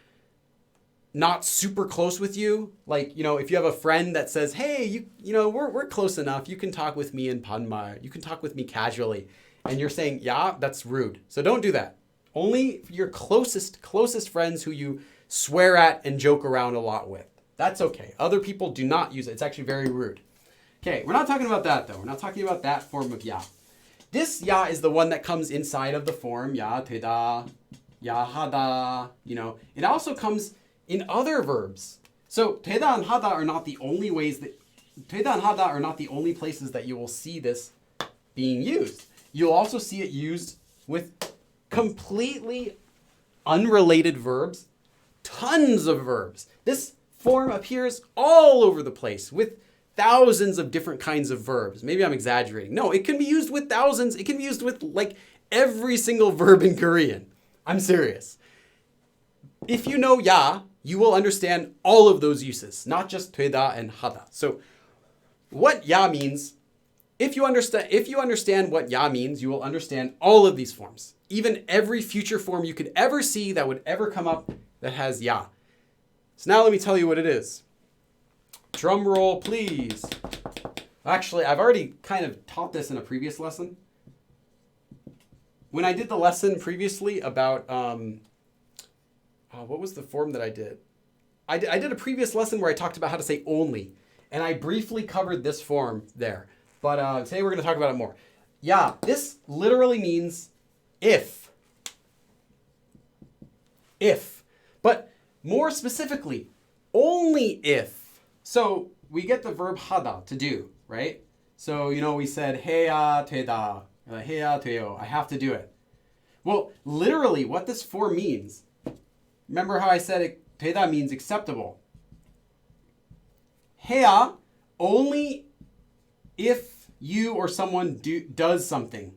not super close with you. Like, if you have a friend that says, hey, we're close enough. You can talk with me in Panma. You can talk with me casually. And you're saying, yeah, that's rude. So don't do that. Only your closest friends who you swear at and joke around a lot with. That's okay. Other people do not use it. It's actually very rude. Okay, we're not talking about that though. We're not talking about that form of 야. This 야 is the one that comes inside of the form 야 되다, 야 하다. It also comes in other verbs. So 되다 and 하다 are not the only 되다 and 하다 are not the only places that you will see this being used. You'll also see it used with completely unrelated verbs, tons of verbs. This form appears all over the place with thousands of different kinds of verbs. Maybe I'm exaggerating. No, it can be used with thousands. It can be used with like every single verb in Korean. I'm serious. If you know 야, you will understand all of those uses, not just 되다 and 하다. So what 야 means, if you understand what 야 means, you will understand all of these forms. Even every future form you could ever see that would ever come up that has 야. So now let me tell you what it is. Drum roll, please. Actually, I've already kind of taught this in a previous lesson. When I did the lesson previously about, what was the form that I did? I did a previous lesson where I talked about how to say only, and I briefly covered this form there. But today we're going to talk about it more. Yeah, this literally means if. If. But more specifically, only if. So we get the verb 하다, to do, right? So, we said 해야 되다, 해야 돼요. I have to do it. Well, literally what this form means, remember how I said 되다 means acceptable. 해야, only if you or someone does something.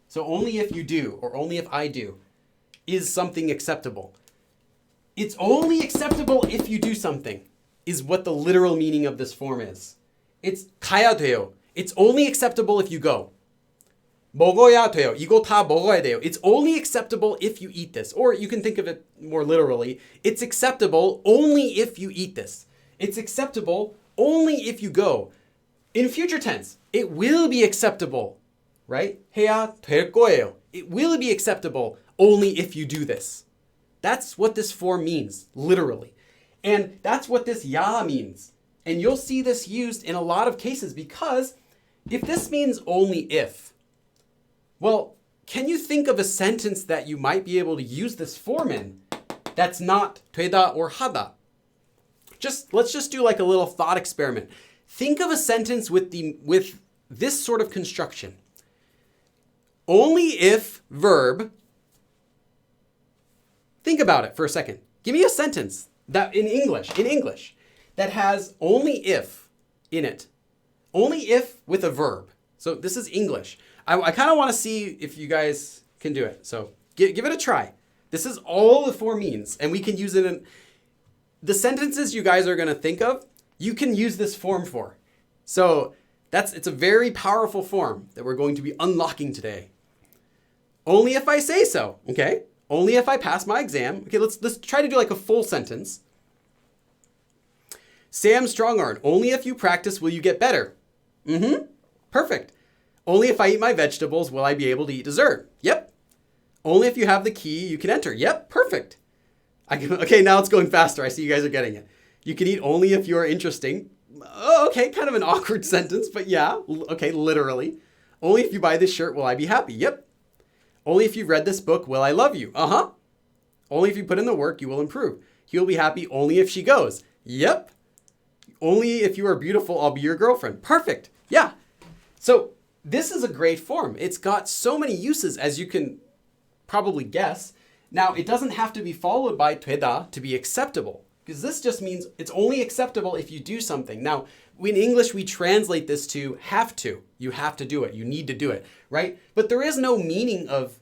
So only if you do, or only if I do, is something acceptable. It's only acceptable if you do something, is what the literal meaning of this form is. It's 가야 돼요. It's only acceptable if you go. 먹어야 돼요. 이거 다 먹어야 돼요. It's only acceptable if you eat this. Or you can think of it more literally. It's acceptable only if you eat this. It's acceptable only if you go. In future tense, it will be acceptable, right? 해야 될 거예요. It will be acceptable only if you do this. That's what this form means, literally. And that's what this 야 means. And you'll see this used in a lot of cases because if this means only if, well, can you think of a sentence that you might be able to use this form in that's not 되다 or 하다? Let's just do like a little thought experiment. Think of a sentence with this sort of construction. Only if verb. Think about it for a second. Give me a sentence that in English, that has only if in it. Only if with a verb. So this is English. I kind of want to see if you guys can do it. So give it a try. This is all the form means, and we can use it in the sentences you guys are going to think of. You can use this form for. So it's a very powerful form that we're going to be unlocking today. Only if I say so, okay? Only if I pass my exam. Okay, let's try to do like a full sentence. Sam Strongarm, only if you practice will you get better. Perfect. Only if I eat my vegetables will I be able to eat dessert. Yep. Only if you have the key you can enter. Yep, perfect. Okay, now it's going faster. I see you guys are getting it. You can eat only if you are interesting. Oh, okay, kind of an awkward sentence, but yeah. Okay, literally. Only if you buy this shirt will I be happy. Yep. Only if you've read this book will I love you. Uh-huh. Only if you put in the work you will improve. He will be happy only if she goes. Yep. Only if you are beautiful, I'll be your girlfriend. Perfect. Yeah. So this is a great form. It's got so many uses, as you can probably guess. Now, it doesn't have to be followed by 되다 to be acceptable, because this just means it's only acceptable if you do something. Now, in English, we translate this to have to. You have to do it. You need to do it, right? But there is no meaning of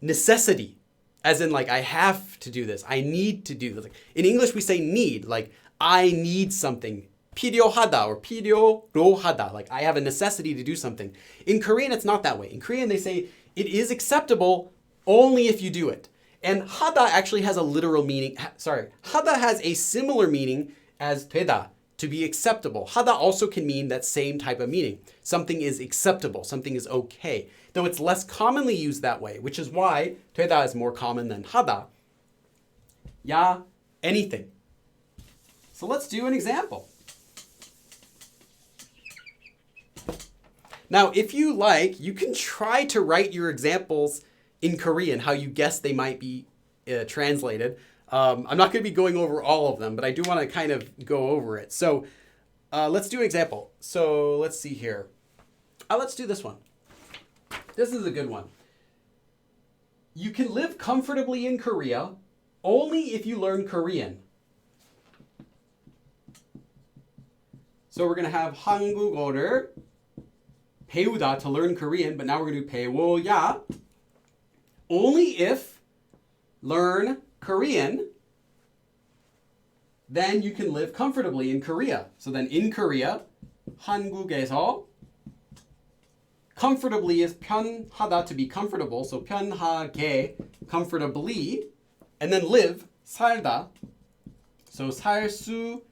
necessity, as in like, I have to do this. I need to do this. Like, in English, we say need, like I need something. 필요하다 or 필요로하다, like I have a necessity to do something. In Korean, it's not that way. In Korean, they say it is acceptable only if you do it. And 하다 actually has a literal meaning. 하다 has a similar meaning as 되다, to be acceptable. 하다 also can mean that same type of meaning. Something is acceptable, something is okay. Though it's less commonly used that way, which is why 되다 is more common than 하다. 야, anything. So let's do an example. Now, if you like, you can try to write your examples in Korean, how you guess they might be translated. I'm not going to be going over all of them, but I do want to kind of go over it. So let's do an example. So let's see here. Let's do this one. This is a good one. You can live comfortably in Korea only if you learn Korean. So we're going to have 한국어를 배우다 to learn Korean, but now we're going to do 배워야. Only if learn Korean, then you can live comfortably in Korea. So then in Korea, 한국에서 comfortably is 편하다, to be comfortable. So 편하게, comfortably, and then live, 살다. So 살 수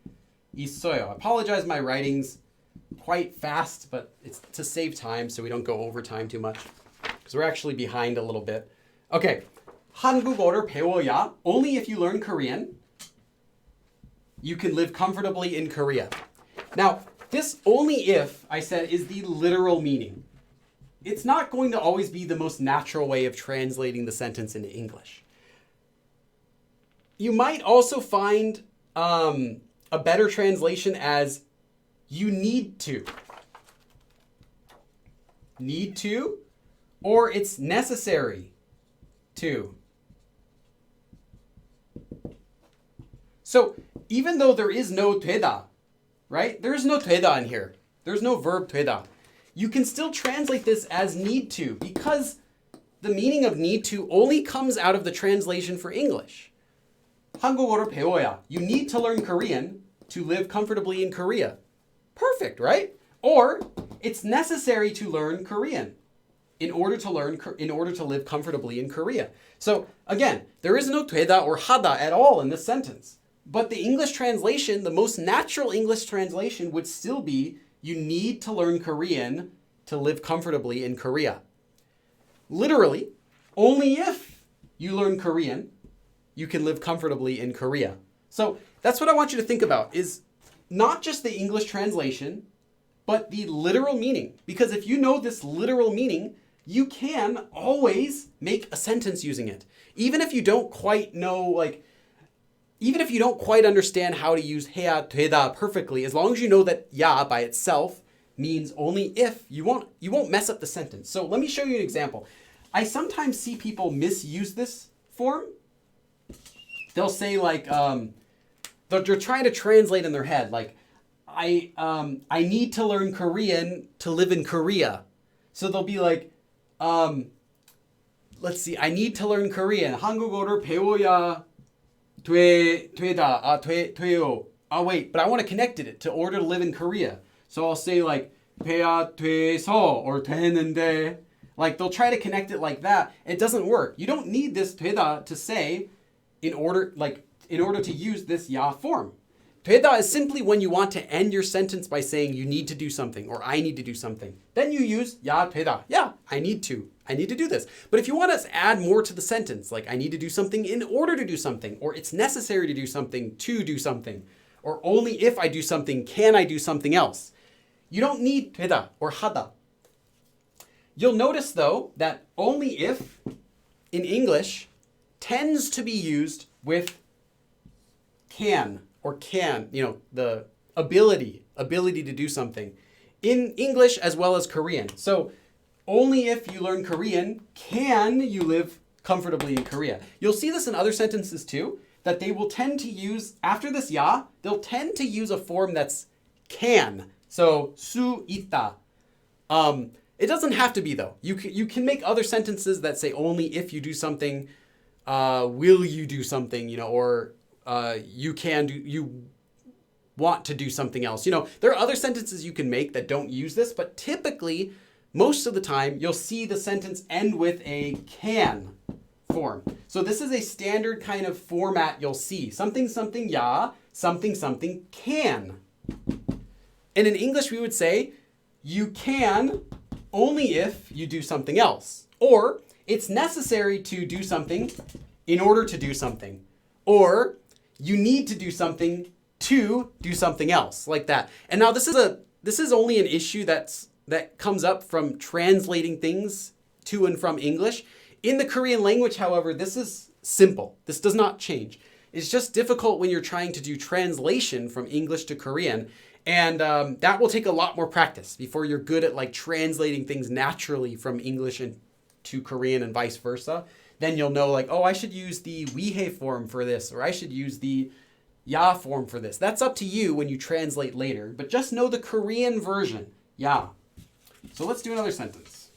있어요. I apologize, my writing's quite fast, but it's to save time so we don't go over time too much, because we're actually behind a little bit. Okay, 한국어를 배워야. Only if you learn Korean, you can live comfortably in Korea. Now, this only if, I said, is the literal meaning. It's not going to always be the most natural way of translating the sentence into English. You might also find a better translation as you need to. Need to, or it's necessary to. So even though there is no 되다, right? There is no 되다 in here. There's no verb 되다. You can still translate this as need to, because the meaning of need to only comes out of the translation for English. 한국어를 배워야. You need to learn Korean to live comfortably in Korea. Perfect, right? Or it's necessary to learn Korean in order to live comfortably in Korea. So again, there is no 되다 or 하다 at all in this sentence. But the English translation, the most natural English translation, would still be you need to learn Korean to live comfortably in Korea. Literally, only if you learn Korean, you can live comfortably in Korea. So that's what I want you to think about, is not just the English translation, but the literal meaning. Because if you know this literal meaning, you can always make a sentence using it. Even if you don't quite know, even if you don't quite understand how to use 해야 되다 perfectly, as long as you know that 야 by itself means only if, you won't mess up the sentence. So let me show you an example. I sometimes see people misuse this form. They'll say they're trying to translate in their head, I need to learn Korean to live in Korea. So they'll be like, let's see, I need to learn Korean. 한국어를 배워야 돼요. Oh wait, but I want to connect it to order to live in Korea. So I'll say 돼야 돼서 or 되는데. They'll try to connect it like that. It doesn't work. You don't need this 되다 to say in order to use this 야 form. 되다 is simply when you want to end your sentence by saying you need to do something or I need to do something. Then you use 야 되다. Yeah, I need to do this. But if you want to add more to the sentence, like I need to do something in order to do something, or it's necessary to do something, or only if I do something can I do something else. You don't need 되다 or 하다. You'll notice though that only if in English tends to be used with can, the ability to do something in English as well as Korean. So only if you learn Korean can you live comfortably in Korea. You'll see this in other sentences too, that they will tend to use, after this ya, they'll tend to use a form that's can. So 수 있다. It doesn't have to be though. You can make other sentences that say only if you do something, will you do something, or you want to do something else. There are other sentences you can make that don't use this, but typically, most of the time, you'll see the sentence end with a can form. So this is a standard kind of format you'll see. Something, something, ya, something, something, can. And in English, we would say, you can only if you do something else. Or, it's necessary to do something in order to do something. Or, you need to do something to do something else, like that. And now this is only an issue that comes up from translating things to and from English. In the Korean language, however, this is simple. This does not change. It's just difficult when you're trying to do translation from English to Korean. And that will take a lot more practice before you're good at like translating things naturally from English to Korean and vice versa. Then you'll know like, oh, I should use the 위해 form for this, or I should use the ya form for this. That's up to you when you translate later, but just know the Korean version, ya. So let's do another sentence.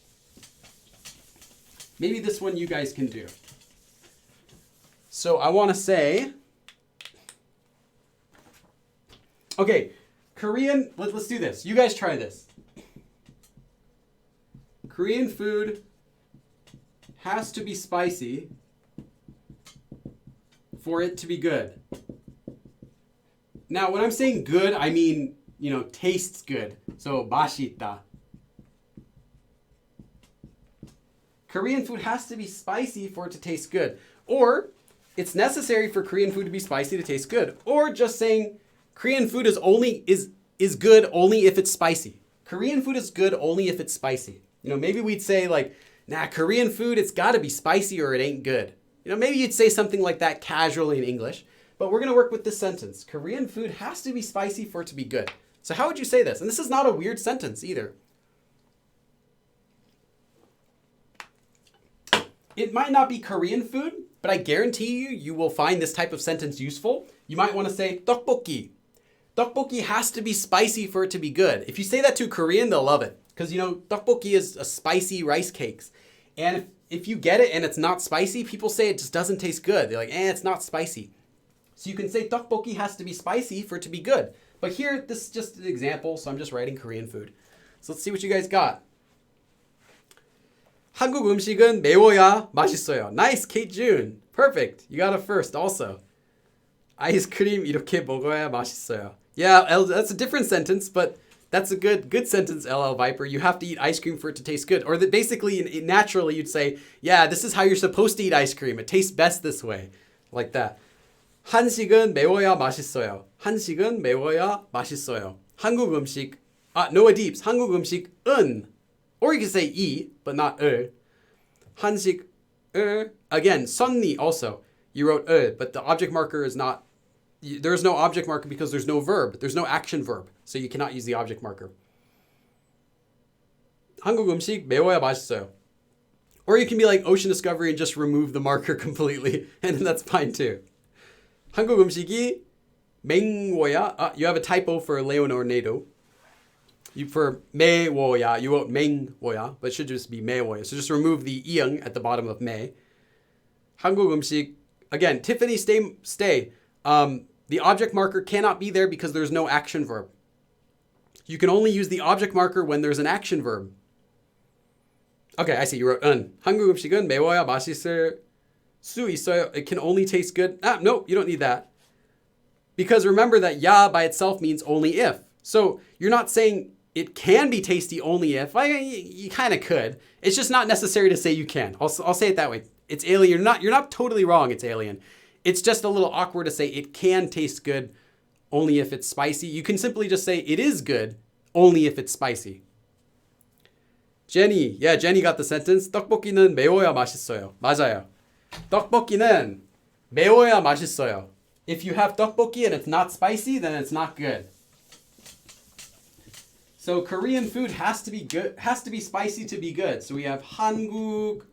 Maybe this one you guys can do. So I want to say, okay, Korean, let's do this. You guys try this. Korean food has to be spicy for it to be good. Now, when I'm saying good, I mean, tastes good. So, 맛있다. Korean food has to be spicy for it to taste good. Or, it's necessary for Korean food to be spicy to taste good. Or just saying Korean food is good only if it's spicy. Korean food is good only if it's spicy. Maybe we'd say like, Korean food, it's got to be spicy or it ain't good. Maybe you'd say something like that casually in English. But we're going to work with this sentence. Korean food has to be spicy for it to be good. So how would you say this? And this is not a weird sentence either. It might not be Korean food, but I guarantee you will find this type of sentence useful. You might want to say 떡볶이. 떡볶이 has to be spicy for it to be good. If you say that to a Korean, they'll love it. Because, 떡볶이 is a spicy rice cakes. And if you get it and it's not spicy, people say it just doesn't taste good. They're like, it's not spicy. So you can say 떡볶이 has to be spicy for it to be good. But here, this is just an example, so I'm just writing Korean food. So let's see what you guys got. 한국 음식은 매워야 맛있어요. Nice, Kate June. Perfect. You got it first also. 아이스크림 이렇게 먹어야 맛있어요. Yeah, that's a different sentence, but that's a good sentence, LL Viper. You have to eat ice cream for it to taste good. Or that basically, naturally, you'd say, yeah, this is how you're supposed to eat ice cream. It tastes best this way. Like that. 한식은 매워야 맛있어요. 한식은 매워야 맛있어요. 한국 음식, no deeps. 한국 음식은, or you can say 이, but not 한식, again, 선니 also. You wrote but the object marker is not, there's no object marker because there's no verb. There's no action verb. So you cannot use the object marker. 한국 음식 매워야 맛있어요. Or you can be like Ocean Discovery and just remove the marker completely. And that's fine too. 한국 음식이 맹워야. You have a typo for Leonor Nato. For 매워야, you wrote 맹워야, but it should just be 매워야. So just remove the 이응 at the bottom of 매. 한국 음식. Again, Tiffany, stay. The object marker cannot be there because there's no action verb. You can only use the object marker when there's an action verb. Okay, I see. You wrote 한국 음식은 매워야 맛있을 수 있어요. It can only taste good. No, you don't need that. Because remember that ya by itself means only if. So you're not saying it can be tasty only if, you kind of could. It's just not necessary to say you can. I'll say it that way. It's alien. You're not totally wrong. It's alien. It's just a little awkward to say it can taste good only if it's spicy. You can simply just say it is good only if it's spicy. Jenny. Yeah, Jenny got the sentence. 떡볶이는 매워야 맛있어요. 맞아요. 떡볶이는 매워야 맛있어요. If you have 떡볶이 and it's not spicy, then it's not good. So Korean food has to be good, has to be spicy to be good. So we have 한국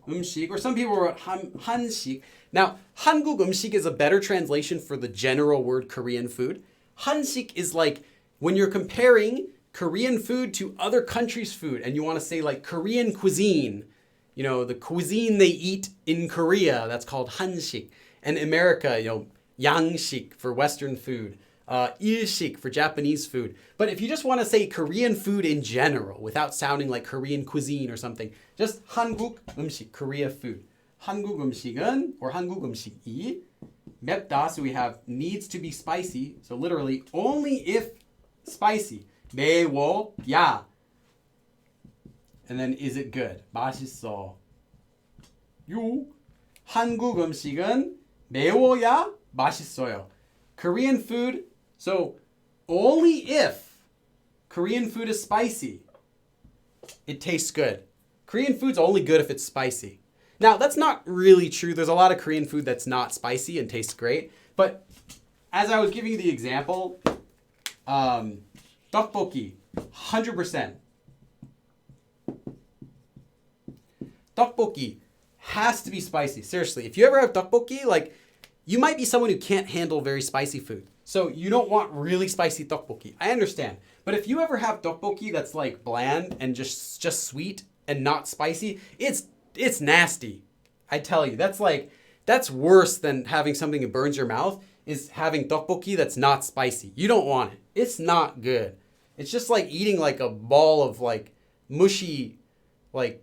음식, or some people wrote 한식. Now, 한국 음식 is a better translation for the general word Korean food. 한식 is like when you're comparing Korean food to other countries' food, and you want to say like Korean cuisine, you know, the cuisine they eat in Korea, that's called 한식. And America, you know, 양식 for Western food. 일식 for Japanese food. But if you just want to say Korean food in general without sounding like Korean cuisine or something, just 한국 음식, Korea food. 한국 음식은, or 한국 음식이 맵다, so we have needs to be spicy, so literally only if spicy. 매워야. And then is it good? 맛있어. 요. 한국 음식은 매워야 맛있어요. Korean food, so only if Korean food is spicy, it tastes good. Korean food's only good if it's spicy. Now, that's not really true. There's a lot of Korean food that's not spicy and tastes great. But as I was giving you the example, 떡볶이, 100%. 떡볶이 has to be spicy. Seriously, if you ever have 떡볶이, like, you might be someone who can't handle very spicy food. So you don't want really spicy 떡볶이. I understand. But if you ever have 떡볶이 that's like bland and just sweet and not spicy, it's nasty. I tell you, that's worse than having something that burns your mouth, is having 떡볶이 that's not spicy. You don't want it. It's not good. It's just like eating like a ball of like mushy like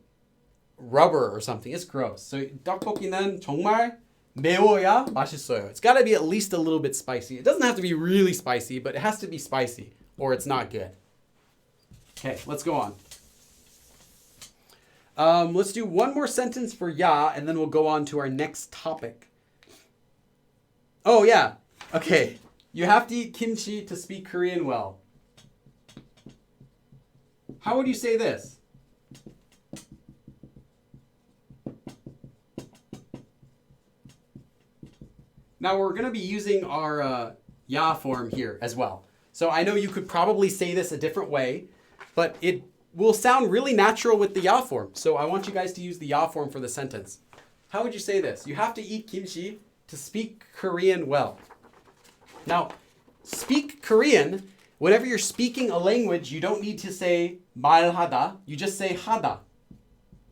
rubber or something. It's gross. So 떡볶이는 정말 매워야 맛있어요. It's got to be at least a little bit spicy. It doesn't have to be really spicy, but it has to be spicy or it's not good. Okay, let's go on. Let's do one more sentence for ya, and then we'll go on to our next topic. Oh, yeah. Okay. You have to eat kimchi to speak Korean well. How would you say this? Now we're going to be using our ya form here as well. So I know you could probably say this a different way, but it will sound really natural with the ya form. So I want you guys to use the ya form for the sentence. How would you say this? You have to eat kimchi to speak Korean well. Now, speak Korean, whenever you're speaking a language, you don't need to say 말하다. You just say 하다.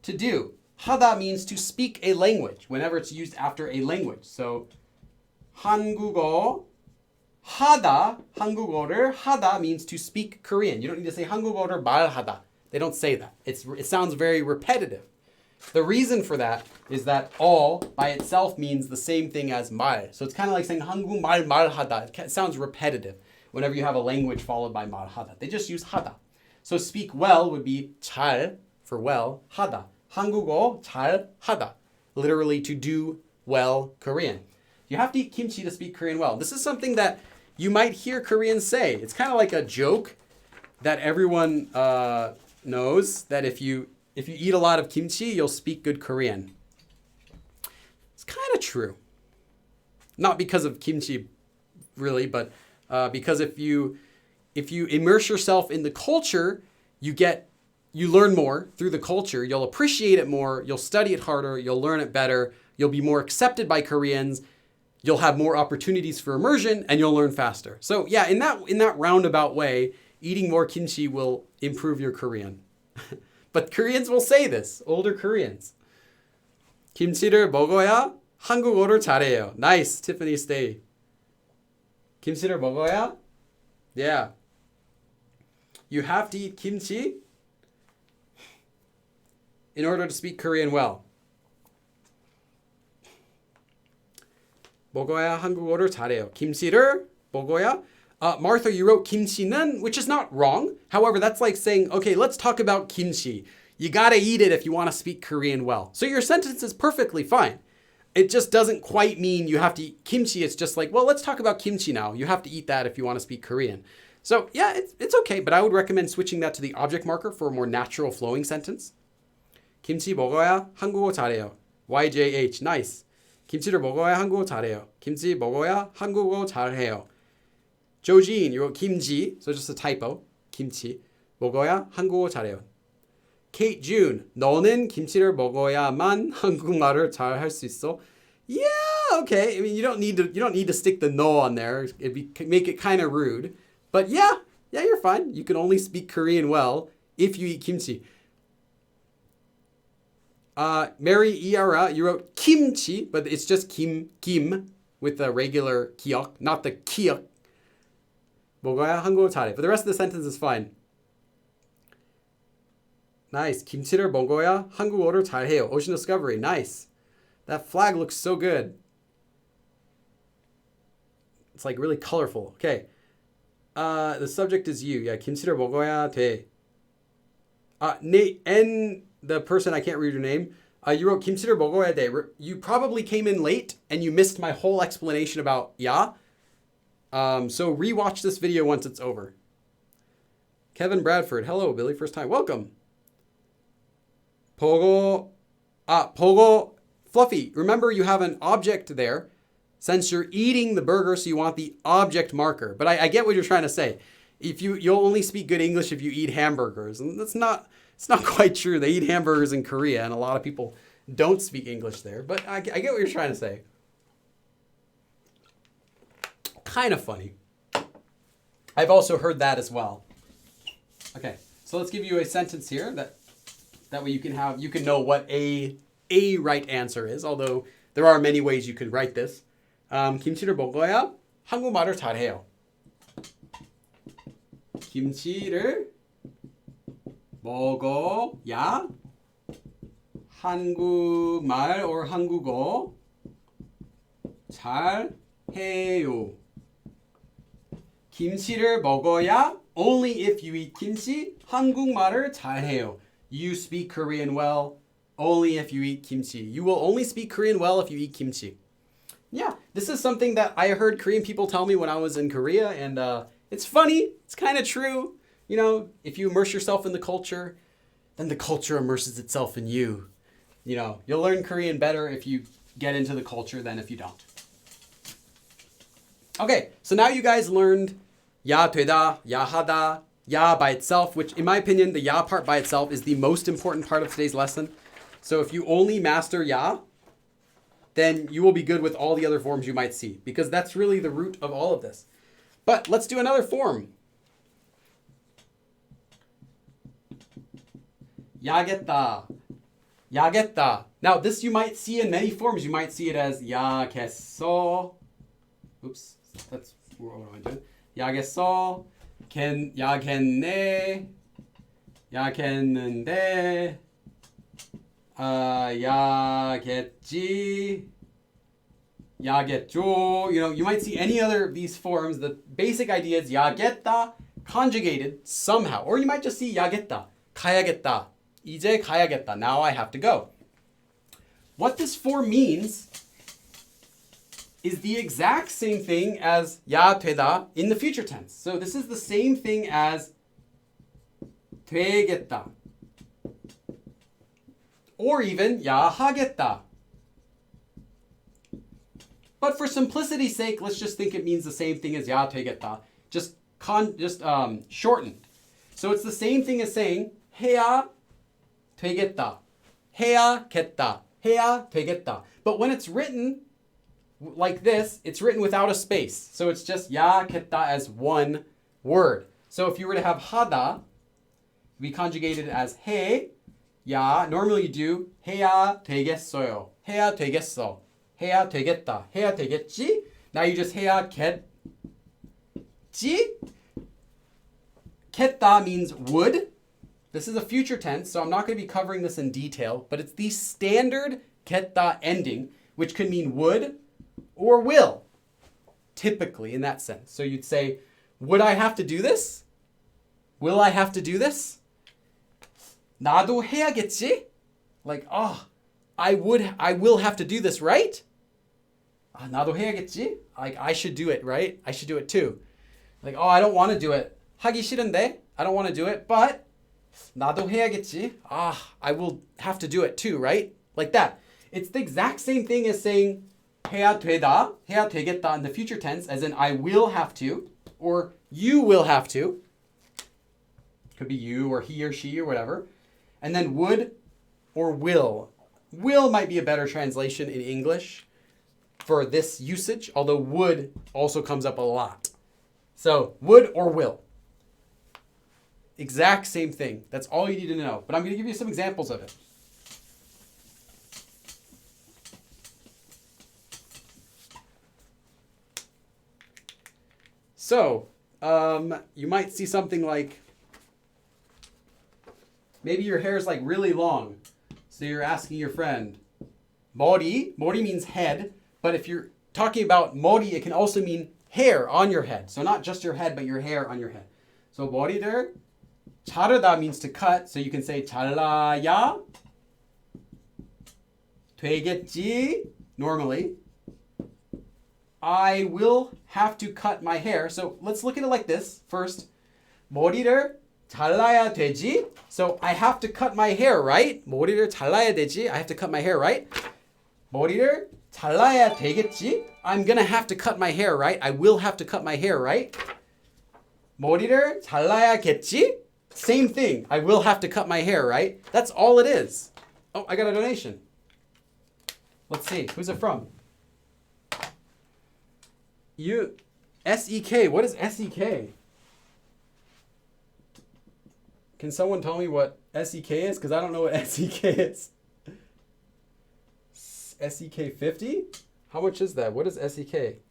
To do. 하다 means to speak a language whenever it's used after a language. So 한국어 하다, 한국어를 하다 means to speak Korean. You don't need to say 한국어를 말하다. They don't say that. It sounds very repetitive. The reason for that is that all by itself means the same thing as 말. So it's kind of like saying 한국말 말하다. It sounds repetitive whenever you have a language followed by 말하다. They just use 하다. So speak well would be 잘 for well, 하다. 한국어 잘 하다. Literally to do well Korean. You have to eat kimchi to speak Korean well. This is something that you might hear Koreans say. It's kind of like a joke that everyone knows, that if you eat a lot of kimchi, you'll speak good Korean. It's kind of true. Not because of kimchi, really, but because if you immerse yourself in the culture, you learn more through the culture. You'll appreciate it more. You'll study it harder. You'll learn it better. You'll be more accepted by Koreans. You'll have more opportunities for immersion, and you'll learn faster. So yeah, in that roundabout way, eating more kimchi will improve your Korean. But Koreans will say this, older Koreans. 김치를 먹어야 한국어를 잘해요. Nice, Tiffany Stay. 김치를 먹어야? Yeah. You have to eat kimchi in order to speak Korean well. 먹어야 한국어를 잘해요. 김치를 먹어야 Martha, you wrote kimchi는, which is not wrong. However, that's like saying, okay, let's talk about kimchi. You gotta eat it if you want to speak Korean well. So your sentence is perfectly fine. It just doesn't quite mean you have to eat kimchi. It's just like, well, let's talk about kimchi now. You have to eat that if you want to speak Korean. So yeah, it's okay, but I would recommend switching that to the object marker for a more natural flowing sentence. 김치 먹어야 한국어 잘해요. YJH, nice. 김치를 먹어야 한국어 잘해요. 김치 먹어야 한국어 잘해요. Jojin, you wrote 김치, so just a typo. 김치 먹어야 한국어 잘해요. Kate June, 너는 김치를 먹어야만 한국말을 잘 할 수 있어. Yeah, okay. I mean, you don't need to stick the no on there. Make it kind of rude. But yeah, you're fine. You can only speak Korean well if you eat kimchi. Mary Iara, you wrote kimchi, but it's just kim with the regular kiok, not the kiok. 먹어야 한국어 잘해. But the rest of the sentence is fine. Nice. 김치를 먹어야 한국어를 잘해요. Ocean Discovery. Nice. That flag looks so good. It's like really colorful. Okay. The subject is you. Yeah, 김치를 먹어야 돼. And the person, I can't read your name. You wrote 김치를 먹어야 돼. You probably came in late and you missed my whole explanation about 야. So rewatch this video once it's over. Kevin Bradford. Hello, Billy. First time. Welcome. 보고. Fluffy. Remember, you have an object there. Since you're eating the burger, so you want the object marker. But I get what you're trying to say. If you'll only speak good English if you eat hamburgers. And it's not quite true. They eat hamburgers in Korea, and a lot of people don't speak English there. But I get what you're trying to say. Kind of funny. I've also heard that as well. Okay, so let's give you a sentence here that way you can know what a right answer is. Although there are many ways you could write this. 김치를 먹어야 한국말을 잘해요. 김치를 먹어야 한국말 or 한국어 잘해요. 김치를 먹어야 only if you eat kimchi 한국말을 잘해요. You speak Korean well only if you eat kimchi. You will only speak Korean well if you eat kimchi. Yeah, this is something that I heard Korean people tell me when I was in Korea, and it's funny. It's kind of true. You know, if you immerse yourself in the culture, then the culture immerses itself in you. You know, you'll learn Korean better if you get into the culture than if you don't. Okay, so now you guys learned 야 되다, 야 하다, 야 by itself, which in my opinion, the 야 part by itself is the most important part of today's lesson. So if you only master 야, then you will be good with all the other forms you might see, because that's really the root of all of this. But let's do another form. 야겠다, 야겠다. Now this you might see in many forms. You might see it as 야겠어. Oops, that's what am I doing? 야겠어, 야겠네, 야겠는데, 야겠지, 야겠죠. You know, you might see any other of these forms. The basic idea is 야겠다 conjugated somehow. Or you might just see 야겠다, 가야겠다, 이제 가야겠다. Now I have to go. What this form means is the exact same thing as 야 되다 in the future tense. So this is the same thing as 되겠다. Or even 야 하겠다. But for simplicity's sake, let's just think it means the same thing as 야 되겠다. Just shortened. So it's the same thing as saying 해야 되겠다. 해야겠다. 해야 되겠다. But when it's written like this, it's written without a space. So it's just 야겠다 as one word. So if you were to have 하다, we conjugate it as 해, 야. Normally you do 해야 되겠어요. 해야 되겠어. 해야 되겠다. 해야 되겠지. Now you just 해야겠지. 겠다 means would. This is a future tense, so I'm not going to be covering this in detail, but it's the standard 겠다 ending, which could mean would or will, typically in that sense. So you'd say, Would I have to do this? Will I have to do this? 나도 해야겠지? Like, I will have to do this, right? 나도 해야겠지? Like, I should do it, right? I should do it too. Like, I don't want to do it. 하기 싫은데? I don't want to do it, but 나도 해야겠지? I will have to do it too, right? Like that. It's the exact same thing as saying 해야 되다, 해야 되겠다 in the future tense, as in I will have to, or you will have to. Could be you or he or she or whatever. And then would or will. Will might be a better translation in English for this usage, although would also comes up a lot. So would or will. Exact same thing. That's all you need to know. But I'm going to give you some examples of it. So you might see something like, maybe your hair is like really long. So you're asking your friend, 머리 means head, but if you're talking about 머리, it can also mean hair on your head. So not just your head, but your hair on your head. So 머리를 자르다 means to cut. So you can say 잘라야 되겠지. Normally, I will have to cut my hair. So let's look at it like this. First, 머리를 잘라야 되지. So I have to cut my hair, right? 머리를 잘라야 되지. I have to cut my hair, right? 머리를 잘라야 되겠지. I'm gonna have to cut my hair, right? I will have to cut my hair, right? 머리를 잘라야겠지. Same thing. I will have to cut my hair, right? That's all it is. Oh, I got a donation. Let's see. Who's it from? You, SEK. What is SEK? Can someone tell me what SEK is? Because I don't know what SEK is. SEK 50? How much is that? What is SEK?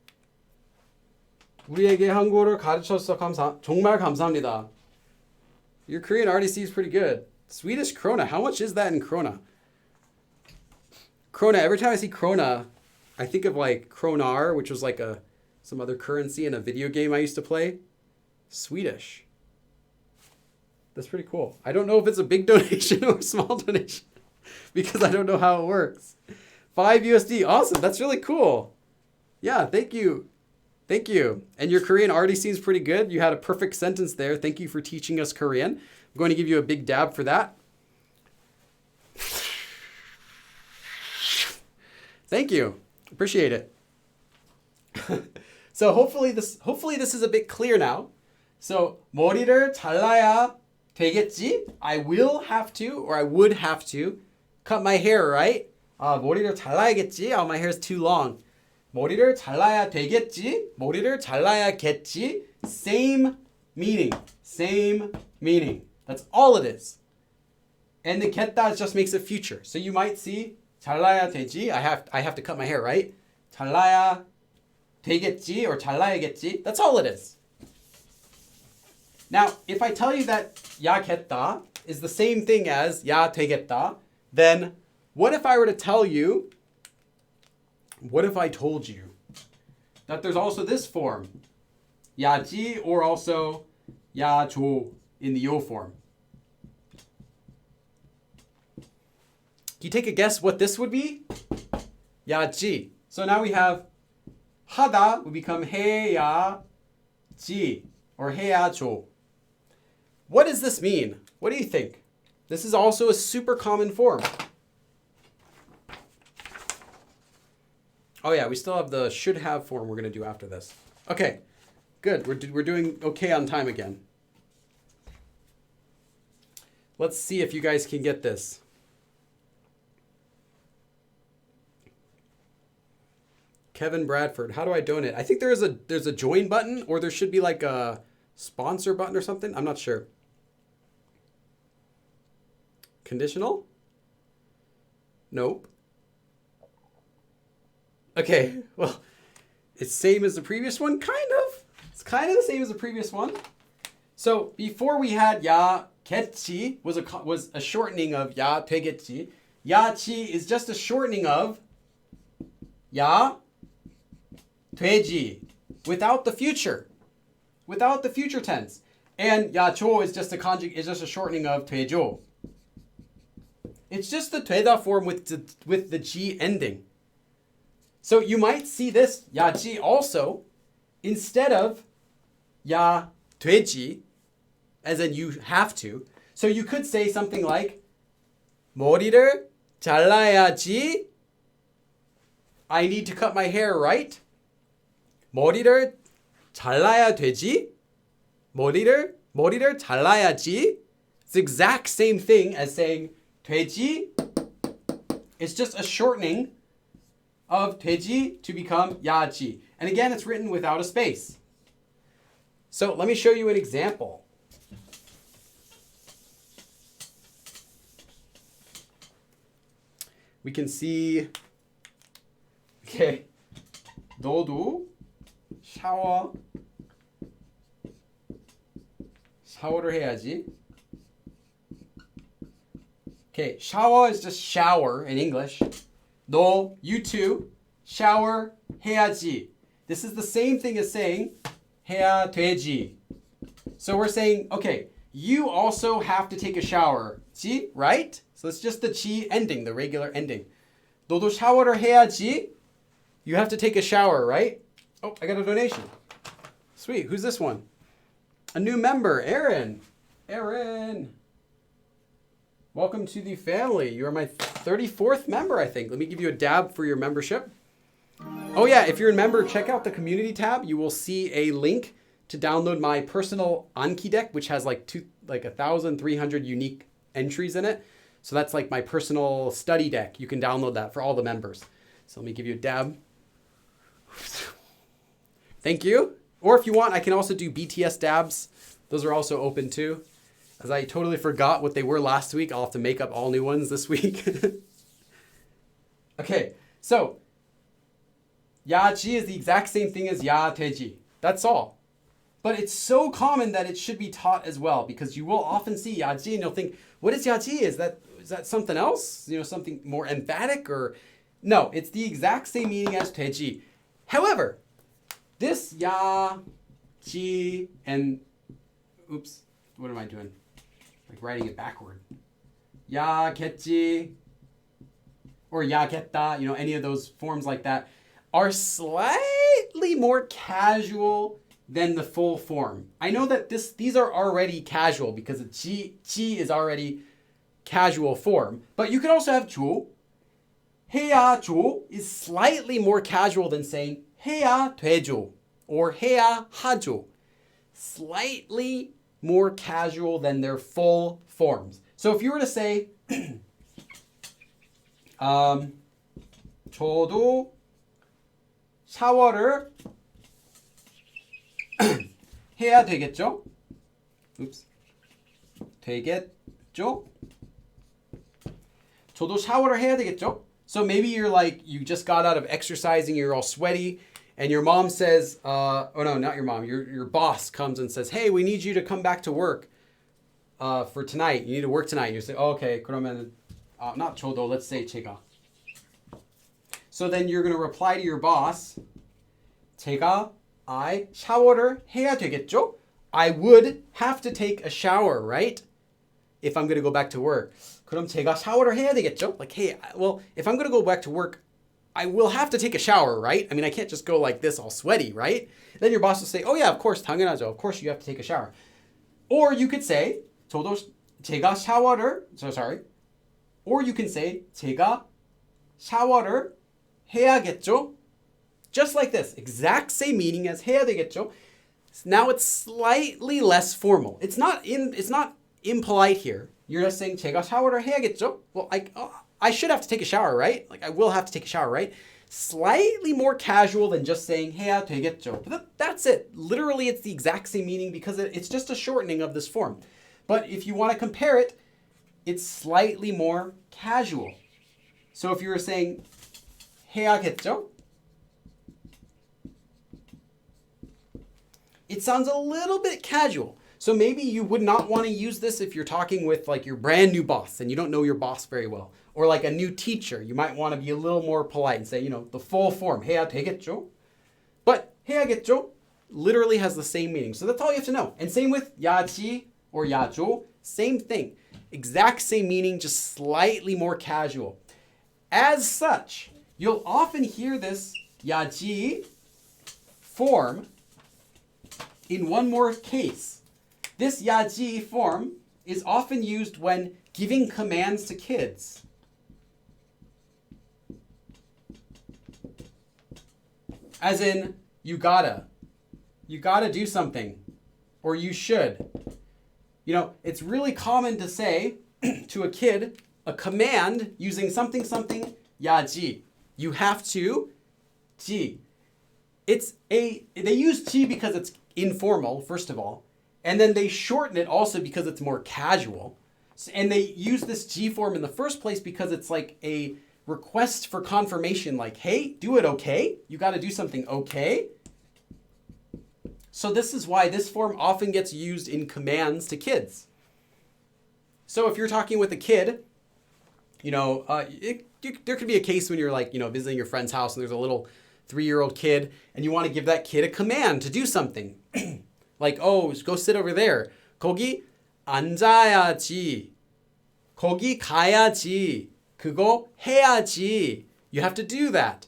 우리에게 한국어를 가르쳐서 정말 감사합니다. Your Korean already seems pretty good. Swedish krona. How much is that in krona? Krona. Every time I see krona, I think of like kronar, which was like some other currency in a video game I used to play. Swedish. That's pretty cool. I don't know if it's a big donation or a small donation because I don't know how it works. 5 USD. Awesome. That's really cool. Yeah, thank you. Thank you. And your Korean already seems pretty good. You had a perfect sentence there. Thank you for teaching us Korean. I'm going to give you a big dab for that. Thank you. Appreciate it. So hopefully this is a bit clear now. So 머리를 잘라야 되겠지? I will have to, or I would have to, cut my hair, right? 머리를 잘라야겠지? My hair is too long. 머리를 잘라야 되겠지? 머리를 잘라야겠지? Same meaning. Same meaning. That's all it is. And the 겠다 just makes it future. So you might see 잘라야 되지? I have to cut my hair, right? 잘라야 되겠지 or 잘라야겠지? That's all it is. Now, if I tell you that 야겠다 is the same thing as 야 되겠다, then what if I were to tell you, what if I told you that there's also this form, 야지, or also 야조 in the yo form? Can you take a guess what this would be? 야지. So now we have 하다 will become 해야지 or 해야조. What does this mean? What do you think? This is also a super common form. Oh yeah, we still have the should have form we're going to do after this. Okay, good. We're doing okay on time again. Let's see if you guys can get this. Kevin Bradford, how do I donate? I think there's a join button, or there should be like a sponsor button or something. I'm not sure. Conditional? Nope. Okay, well, it's same as the previous one, kind of. It's kind of the same as the previous one. So before we had 야겠지 was a shortening of 야 되겠지. 야지 is just a shortening of 야 되지 without the future. without the future tense. And 야조 is just a conjugate, is just a shortening of 되죠. It's just the 되다 form with the G ending. So you might see this 야지 also instead of 야 되지, as in you have to. So you could say something like 머리를 잘라야지. I need to cut my hair, right? 머리를 잘라야 되지. 머리를 잘라야지. It's the exact same thing as saying 되지. It's just a shortening of 되지 to become 야지. And again, it's written without a space. So let me show you an example. We can see, okay, 너도 샤워를 해야지. Okay, shower is just shower in English. 너, you too, shower 해야지. This is the same thing as saying 해야 되지. So we're saying, okay, you also have to take a shower. 지, right? So it's just the 지 ending, the regular ending. 너도 샤워를 해야지. You have to take a shower, right? Oh, I got a donation. Sweet. Who's this one? A new member, Aaron. Aaron. Welcome to the family. You are my 34th member, I think. Let me give you a dab for your membership. Oh yeah, if you're a member, check out the community tab. You will see a link to download my personal Anki deck, which has like 1,300 unique entries in it. So that's like my personal study deck. You can download that for all the members. So let me give you a dab. Thank you. Or if you want, I can also do BTS dabs. Those are also open too. As I totally forgot what they were last week, I'll have to make up all new ones this week. Okay, so 야지 is the exact same thing as 야 되지. That's all. But it's so common that it should be taught as well, because you will often see 야지 and you'll think, what is 야지? Is that something else? You know, something more emphatic? Or no, it's the exact same meaning as 되지. However, this 야, 지, and oops, what am I doing? Like writing it backward. 야겠지 or 야겠다, you know, any of those forms like that are slightly more casual than the full form. I know that these are already casual because the ji is already casual form, but you could also have 조. 해야 조 is slightly more casual than saying 해야 되죠 or 해야 하죠. Slightly more casual than their full forms. So if you were to say 저도 샤워를 해야 되겠죠? Oops. 되겠죠? 저도 샤워를 해야 되겠죠? So maybe you're like, you just got out of exercising, you're all sweaty, and your mom says, oh no, not your mom, your boss comes and says, hey, we need you to come back to work for tonight. You need to work tonight. And you say, oh, okay, 그러면, not 저도, let's say 제가. So then you're going to reply to your boss, I 샤워를 해야 되겠죠? I would have to take a shower, right? If I'm going to go back to work. 그럼 제가 샤워를 해야 되겠죠? Like, hey, well, if I'm going to go back to work, I will have to take a shower, right? I mean, I can't just go like this all sweaty, right? Then your boss will say, oh yeah, of course, 당연하죠. Of course you have to take a shower. Or you could say, 제가 샤워를, or you can say, 제가 샤워를 해야겠죠? Just like this, exact same meaning as 해야 되겠죠. Now it's slightly less formal. It's not impolite here. You're just saying 제가 샤워를 해야겠죠? Well, I should have to take a shower, right? Like I will have to take a shower, right? Slightly more casual than just saying 해야 되겠죠. But that's it. Literally, it's the exact same meaning because it's just a shortening of this form. But if you want to compare it, it's slightly more casual. So if you were saying 해야겠죠? It sounds a little bit casual. So maybe you would not want to use this if you're talking with like your brand new boss and you don't know your boss very well. Or like a new teacher, you might want to be a little more polite and say, you know, the full form, 해야 되겠죠? But 해야겠죠 literally has the same meaning. So that's all you have to know. And same with 야지 or 야조, same thing. Exact same meaning, just slightly more casual. As such, you'll often hear this 야지 form in one more case. This 야지 form is often used when giving commands to kids. As in, you gotta do something, or you should. You know, it's really common to say to a kid a command using something, 야지. You have to, 지. They use 지 because it's informal, first of all, and then they shorten it also because it's more casual. And they use this 지 form in the first place because it's like a request for confirmation, like, hey, do it okay? You got to do something okay? So this is why this form often gets used in commands to kids. So if you're talking with a kid, you know, there could be a case when you're like, you know, visiting your friend's house and there's a little 3-year-old kid and you want to give that kid a command to do something. Like, oh, go sit over there. 거기 앉아야지. 거기 가야지. 그거 해야지. You have to do that.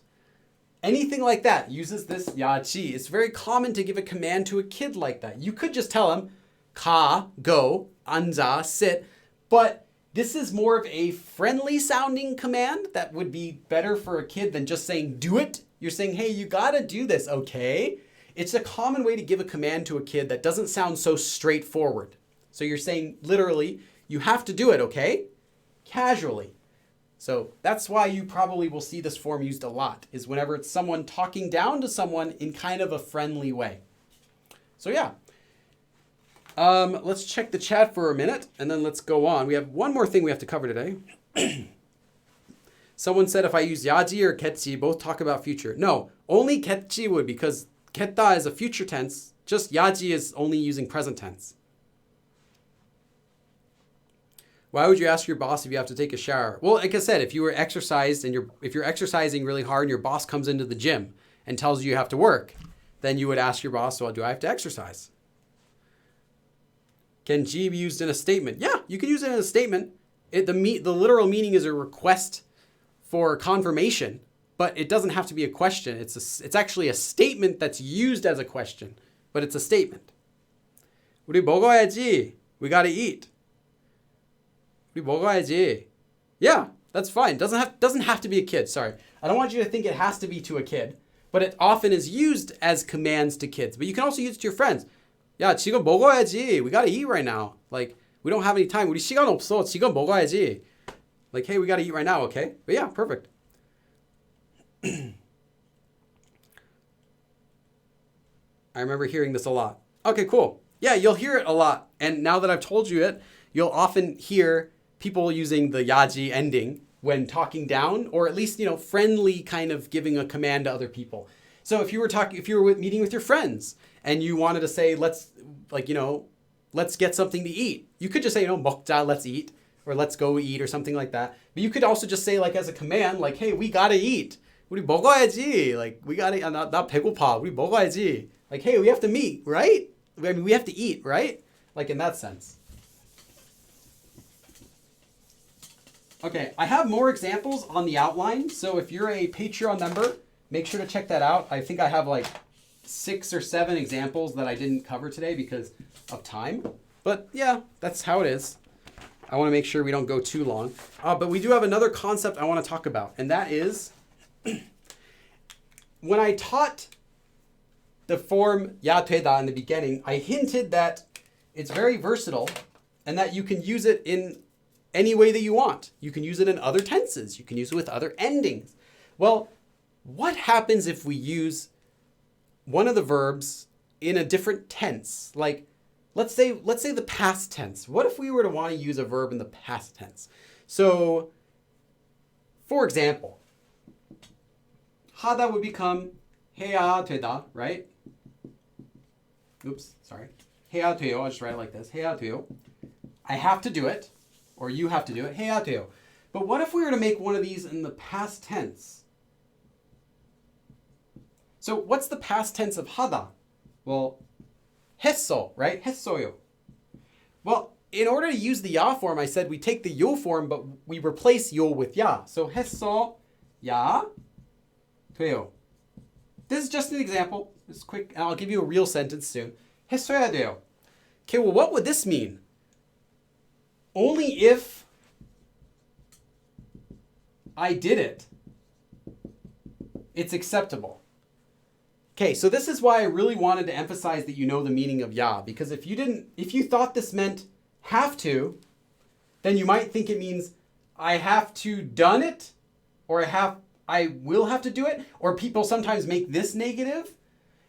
Anything like that uses this 야지. It's very common to give a command to a kid like that. You could just tell him, 가, go, 앉아, sit. But this is more of a friendly sounding command that would be better for a kid than just saying, do it. You're saying, hey, you gotta do this, okay? It's a common way to give a command to a kid that doesn't sound so straightforward. So you're saying, literally, you have to do it, okay? Casually. So that's why you probably will see this form used a lot, is whenever it's someone talking down to someone in kind of a friendly way. So yeah. Let's check the chat for a minute, and then let's go on. We have one more thing we have to cover today. Someone said if I use 야지 or 겠지, both talk about future. No, only 겠지 would, because 겠다 is a future tense. Just 야지 is only using present tense. Why would you ask your boss if you have to take a shower? Well, like I said, if you were exercised and if you're exercising really hard and your boss comes into the gym and tells you have to work, then you would ask your boss, well, do I have to exercise? Can G be used in a statement? Yeah, you can use it in a statement. The literal meaning is a request for confirmation, but it doesn't have to be a question. It's actually a statement that's used as a question, but it's a statement. 우리 먹어야지. We got to eat. 우리 먹어야지. Yeah, that's fine. Doesn't have to be a kid. Sorry. I don't want you to think it has to be to a kid, but it often is used as commands to kids. But you can also use it to your friends. 야, 지금 먹어야지. We got to eat right now. Like, we don't have any time. 우리 시간 없어. 지금 먹어야지. Like, hey, we got to eat right now, okay? But yeah, perfect. I remember hearing this a lot. Okay, cool. Yeah, you'll hear it a lot. And now that I've told you it, you'll often hear people using the 야지 ending when talking down, or at least, you know, friendly kind of giving a command to other people. So if you were meeting with your friends and you wanted to say, let's get something to eat. You could just say, you know, 먹자, let's eat, or let's go eat, or something like that. But you could also just say, like, as a command, like, hey, we gotta eat. 우리 먹어야지. Like, we gotta, 나 배고파. 우리 먹어야지. Like, hey, we have to meet, right? I mean, we have to eat, right? Like, in that sense. Okay, I have more examples on the outline. So if you're a Patreon member, make sure to check that out. I think I have like 6 or 7 examples that I didn't cover today because of time. But yeah, that's how it is. I want to make sure we don't go too long. But we do have another concept I want to talk about. And that is, when I taught the form 야 되다 in the beginning, I hinted that it's very versatile and that you can use it in any way that you want. You can use it in other tenses. You can use it with other endings. Well, what happens if we use one of the verbs in a different tense? Like, let's say the past tense. What if we were to want to use a verb in the past tense? So, for example, 하다 would become 해야 되다, right? Oops, sorry. 해야 돼요. I'll just write it like this. 해야 돼요. I have to do it. Or you have to do it. 해야 돼요. But what if we were to make one of these in the past tense? So what's the past tense of 하다? Well, 했어, right? 했어요. Well, in order to use the 야 form, I said we take the 요 form, but we replace 요 with 야. So 했어, 야, 돼요. This is just an example. It's quick, and I'll give you a real sentence soon. 했어야 돼요. Okay, well, what would this mean? Only if I did it, it's acceptable. Okay, so this is why I really wanted to emphasize that you know the meaning of ya, because if you thought this meant have to, then you might think it means I have to done it, or I will have to do it, or people sometimes make this negative.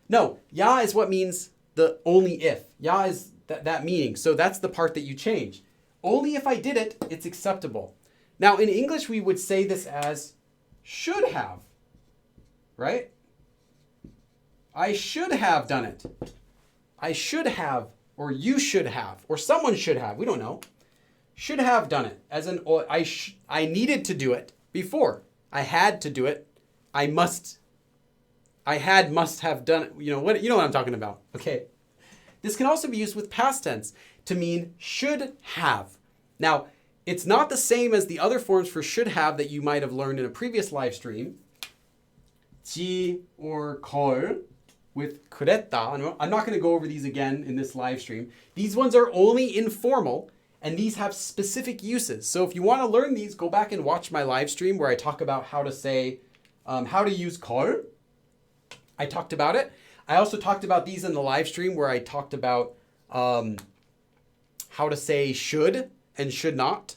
No, ya is what means the only if. Ya is that meaning, so that's the part that you change. Only if I did it, it's acceptable. Now, in English, we would say this as should have, right? I should have done it. I should have, or you should have, or someone should have. We don't know. Should have done it. As in, I needed to do it before. I had to do it. must have done it. You know what I'm talking about. Okay. This can also be used with past tense to mean should have. Now, it's not the same as the other forms for should have that you might have learned in a previous live stream. 지 or 걸 with 그랬다. I'm not going to go over these again in this live stream. These ones are only informal, and these have specific uses. So if you want to learn these, go back and watch my live stream where I talk about how to say, how to use 걸. I talked about it. I also talked about these in the live stream where I talked about how to say should and should not.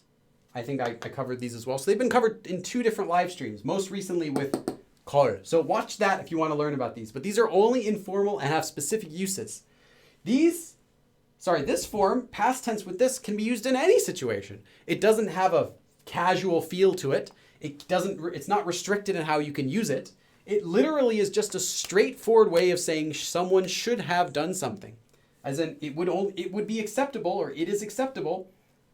I think I covered these as well. So they've been covered in 2 different live streams, most recently with 걸. So watch that if you want to learn about these. But these are only informal and have specific uses. This form, past tense with this, can be used in any situation. It doesn't have a casual feel to it. It's not restricted in how you can use it. It literally is just a straightforward way of saying someone should have done something. As in, it would be acceptable, or it is acceptable,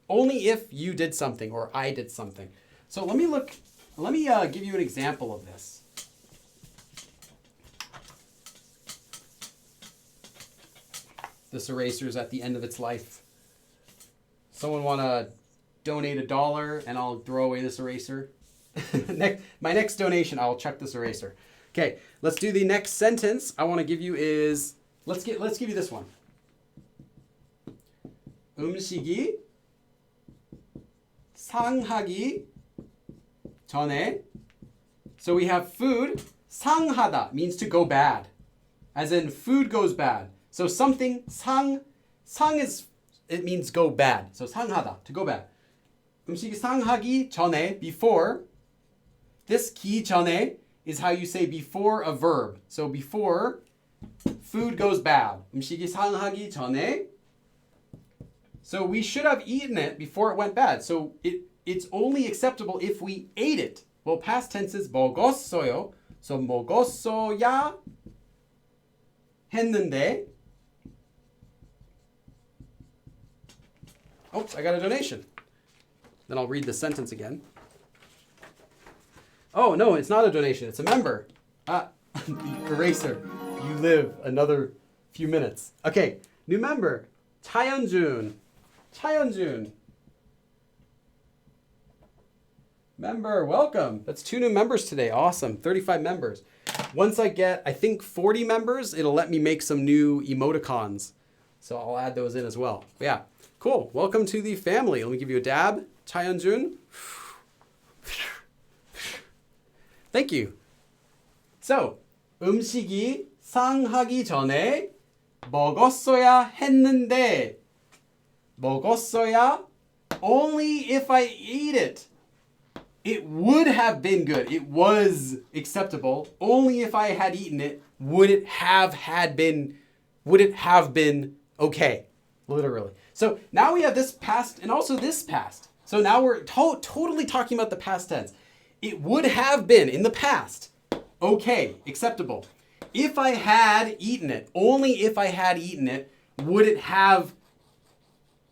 only if you did something or I did something. So let me give you an example of this. This eraser is at the end of its life. Someone want to donate $1 and I'll throw away this eraser? My next donation, I'll check this eraser. Okay, let's do the next sentence I want to give you is, let's give you this one. 음식이 상하기 전에. So we have food. 상하다 means to go bad. As in food goes bad. So something, sang it means go bad. So 상하다, to go bad. 음식이 상하기 전에, before. This 기 전에 is how you say before a verb. So before food goes bad. 음식이 상하기 전에. So we should have eaten it before it went bad. So it's only acceptable if we ate it. Well, past tense is 먹었어요. So 먹었어야 했는데. Oops, I got a donation. Then I'll read the sentence again. Oh, no, it's not a donation. It's a member. Eraser. You live another few minutes. Okay, new member. 차현준. Member, welcome. That's 2 new members today. Awesome. 35 members. Once I get, I think, 40 members, it'll let me make some new emoticons. So I'll add those in as well. But yeah, cool. Welcome to the family. Let me give you a dab. 차현준. Thank you. So, 음식이 상하기 전에 먹었어야 했는데. 먹었어야, only if I ate it. It would have been good. It was acceptable. Only if I had eaten it would it have been okay. Literally. So now we have this past and also this past. So now we're totally talking about the past tense. It would have been in the past okay, acceptable. If I had eaten it, only if I had eaten it, would it have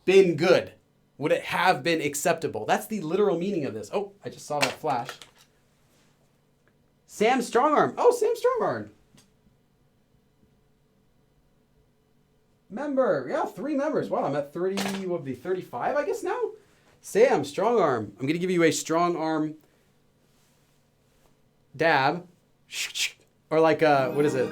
been good? Would it have been acceptable? That's the literal meaning of this. Oh, I just saw that flash. Sam Strongarm. Oh, Sam Strongarm. member. Yeah, 3 members. Wow, I'm at 30, what would be 35, I guess now? Sam, strong arm. I'm going to give you a strong arm dab. Or like, what is it?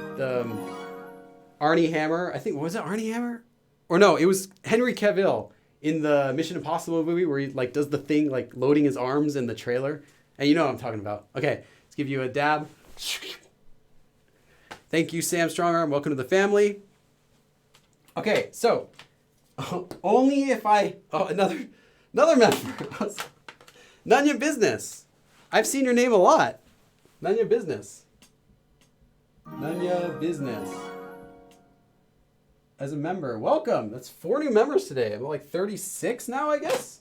Arnie Hammer. I think, was it Arnie Hammer? Or no, it was Henry Cavill in the Mission Impossible movie where he like does the thing like loading his arms in the trailer. And you know what I'm talking about. Okay, let's give you a dab. Thank you, Sam Strongarm. Welcome to the family. Okay, so only if another member. None your business. I've seen your name a lot. None your business. None your business. As a member, welcome. That's 4 new members today. I'm like 36 now, I guess.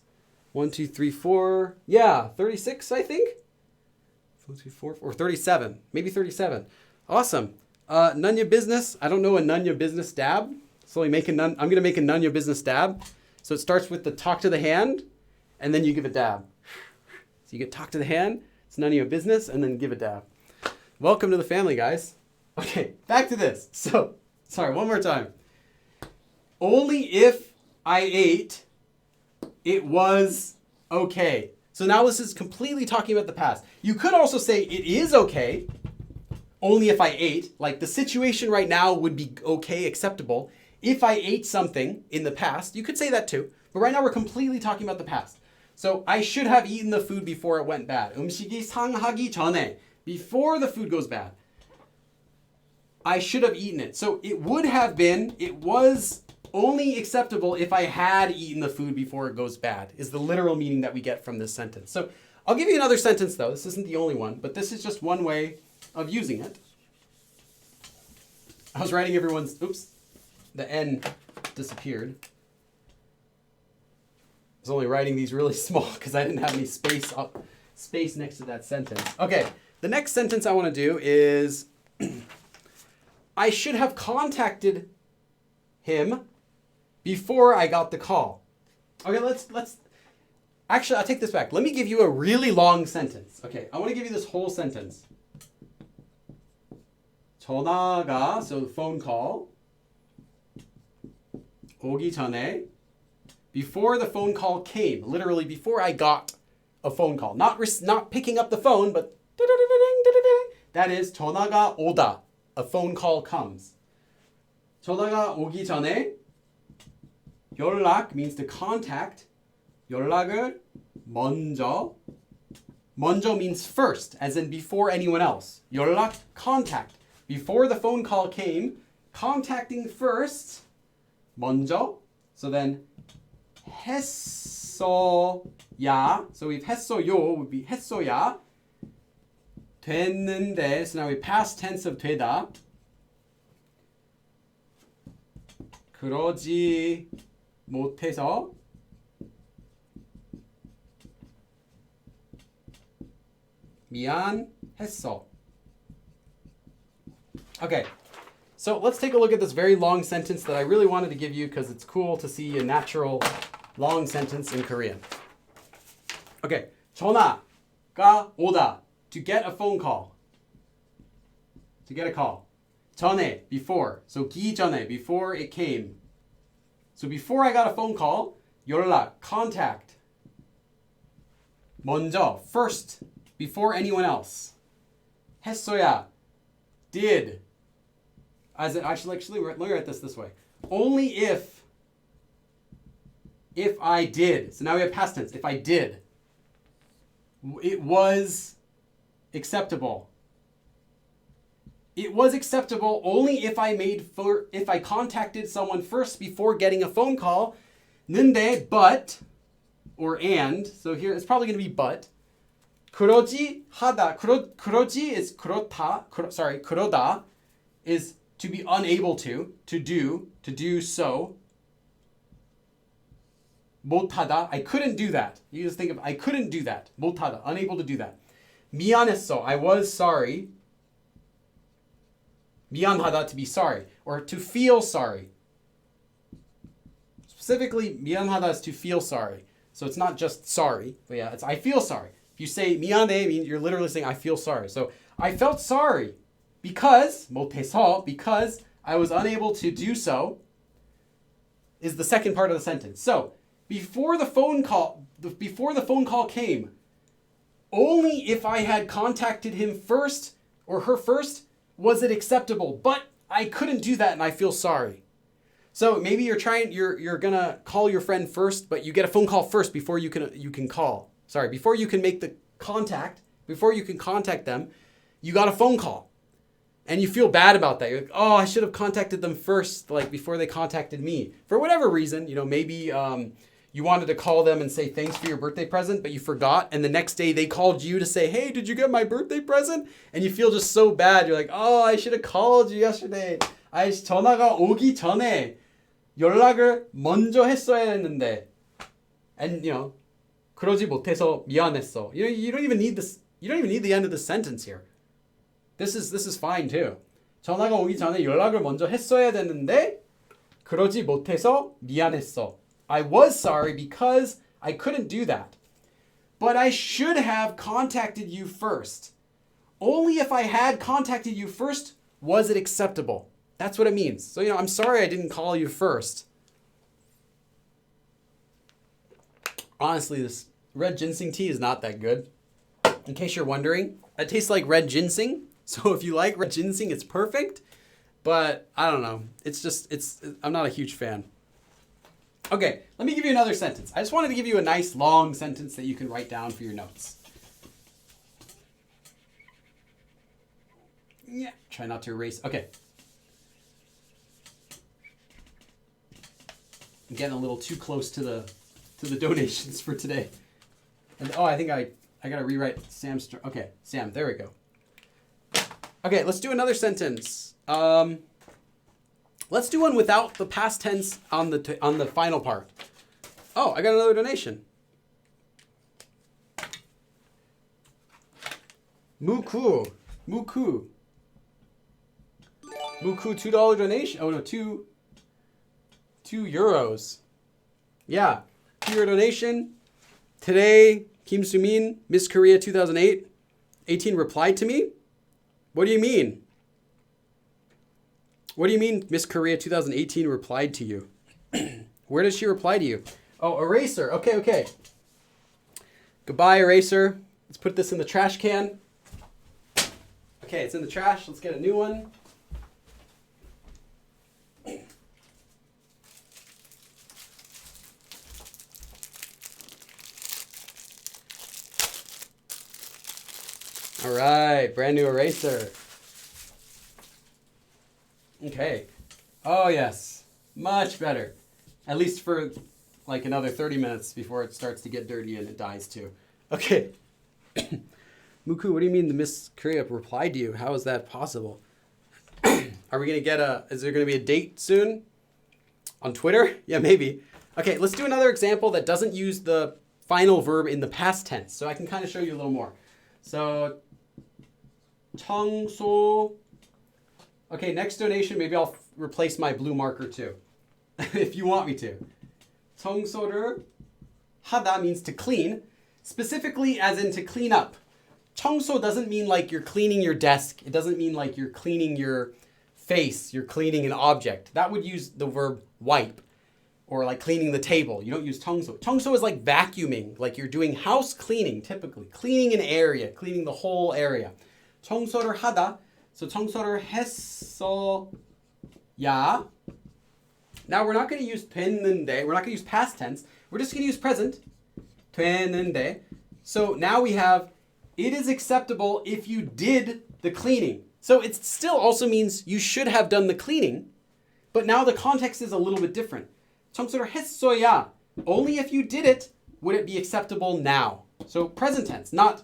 1, 2, 3, 4. Yeah, 36, I think. 1, 2, 4, or 37. Maybe 37. Awesome. None your business. I don't know a none your business dab. So I'm going to make a none your business dab. So it starts with the talk to the hand, and then you give a dab. So you get talk to the hand, it's none of your business, and then give a dab. Welcome to the family, guys. Okay, back to this. So, sorry, one more time. Only if I ate, it was okay. So now this is completely talking about the past. You could also say it is okay, only if I ate. Like the situation right now would be okay, acceptable. If I ate something in the past, you could say that too. But right now we're completely talking about the past. So I should have eaten the food before it went bad. 음식이 상하기 전에. Before the food goes bad. I should have eaten it. So it was only acceptable if I had eaten the food before it goes bad, is the literal meaning that we get from this sentence. So I'll give you another sentence though. This isn't the only one, but this is just one way of using it. I was writing the N disappeared. I was only writing these really small because I didn't have any space next to that sentence. Okay, the next sentence I want to do is I should have contacted him before I got the call. Okay, let's actually, I'll take this back. Let me give you a really long sentence. Okay, I want to give you this whole sentence. 전화가, so phone call. 오기 전에, before the phone call came, literally before I got a phone call. Not picking up the phone, but that is 전화가 오다. A phone call comes. 전화가 오기 전에 연락 means to contact. 연락을 먼저 means first, as in before anyone else. 연락, contact. Before the phone call came, contacting first, 먼저. So then 했어야. So we've 했어요 would be 했어야. 됐는데. So now we past tense of 되다. 그러지 못해서 미안했어. Okay, so let's take a look at this very long sentence that I really wanted to give you because it's cool to see a natural long sentence in Korean. Okay, 전화가 오다. To get a phone call. To get a call. 전에, before. So 기 전에, before it came. So before I got a phone call, 연락, contact. 먼저, first, before anyone else. 했어야, did. As it actually, let me write this way. Only if I did. So now we have past tense. If I did. It was acceptable. It was acceptable only if I contacted someone first before getting a phone call. 근데, but, or and. So here it's probably going to be but. 그러지 하다. 그러지 is 그렇다. 그러다 is to be unable to do so. 못하다. I couldn't do that. You just think of I couldn't do that. 못하다. Unable to do that. 미안했어. I was sorry. 미안하다, to be sorry, or to feel sorry. Specifically, 미안하다 is to feel sorry. So it's not just sorry, but yeah, it's I feel sorry. If you say 미안해, you're literally saying I feel sorry. So I felt sorry because, 못해서, because I was unable to do so. is the second part of the sentence. So before the phone call came, only if I had contacted him first or her first was it acceptable. But I couldn't do that and I feel sorry. So maybe you're gonna call your friend first, but you get a phone call first before you can call. Sorry, before you can make the contact, before you can contact them, you got a phone call. And you feel bad about that. You're like, oh, I should have contacted them first, like before they contacted me. For whatever reason, maybe you wanted to call them and say thanks for your birthday present, but you forgot. And the next day they called you to say, hey, did you get my birthday present? And you feel just so bad. You're like, oh, I should have called you yesterday. 전화가 오기 전에 연락을 먼저 했어야 했는데. And, 그러지 못해서 미안했어. You don't even need this. You don't even need the end of the sentence here. This is fine too. 전화가 오기 전에 연락을 먼저 했어야 됐는데 그러지 못해서 미안했어. I was sorry because I couldn't do that. But I should have contacted you first. Only if I had contacted you first was it acceptable. That's what it means. So, I'm sorry I didn't call you first. Honestly, this red ginseng tea is not that good. In case you're wondering, it tastes like red ginseng. So if you like red ginseng, it's perfect. But I don't know. I'm not a huge fan. Okay, let me give you another sentence. I just wanted to give you a nice long sentence that you can write down for your notes. Yeah, try not to erase. Okay. I'm getting a little too close to the donations for today. And I think I got to rewrite Sam's. Okay, Sam, there we go. Okay, let's do another sentence. Let's do one without the past tense on the final part. Oh, I got another donation. Muku, $2 donation. Oh no, €2. Yeah, €2 donation. Today, Kim Sumin, Miss Korea 2018 replied to me. What do you mean? What do you mean Miss Korea 2018 replied to you? Where did she reply to you? Oh, Eraser. Okay. Goodbye, Eraser. Let's put this in the trash can. Okay, it's in the trash. Let's get a new one. All right, brand new eraser. Okay. Oh, yes. Much better. At least for like another 30 minutes before it starts to get dirty and it dies too. Okay. Muku, what do you mean the Miss Korea replied to you? How is that possible? Are we going to is there going to be a date soon? On Twitter? Yeah, maybe. Okay, let's do another example that doesn't use the final verb in the past tense. So I can kind of show you a little more. So, 청소. Okay, next donation, maybe I'll replace my blue marker too. If you want me to. 청소를 하다 means to clean, specifically as in to clean up. 청소 doesn't mean like you're cleaning your desk. It doesn't mean like you're cleaning your face, you're cleaning an object. That would use the verb wipe or like cleaning the table. You don't use 청소. 청소 is like vacuuming, like you're doing house cleaning typically. Cleaning an area, cleaning the whole area. 청소를 하다. So 청소를 했어야. Now we're not going to use 됐는데. We're not going to use past tense. We're just going to use present. 됐는데. So now we have it is acceptable if you did the cleaning. So it still also means you should have done the cleaning, but now the context is a little bit different. 청소를 했어야. Only if you did it would it be acceptable now. So present tense, not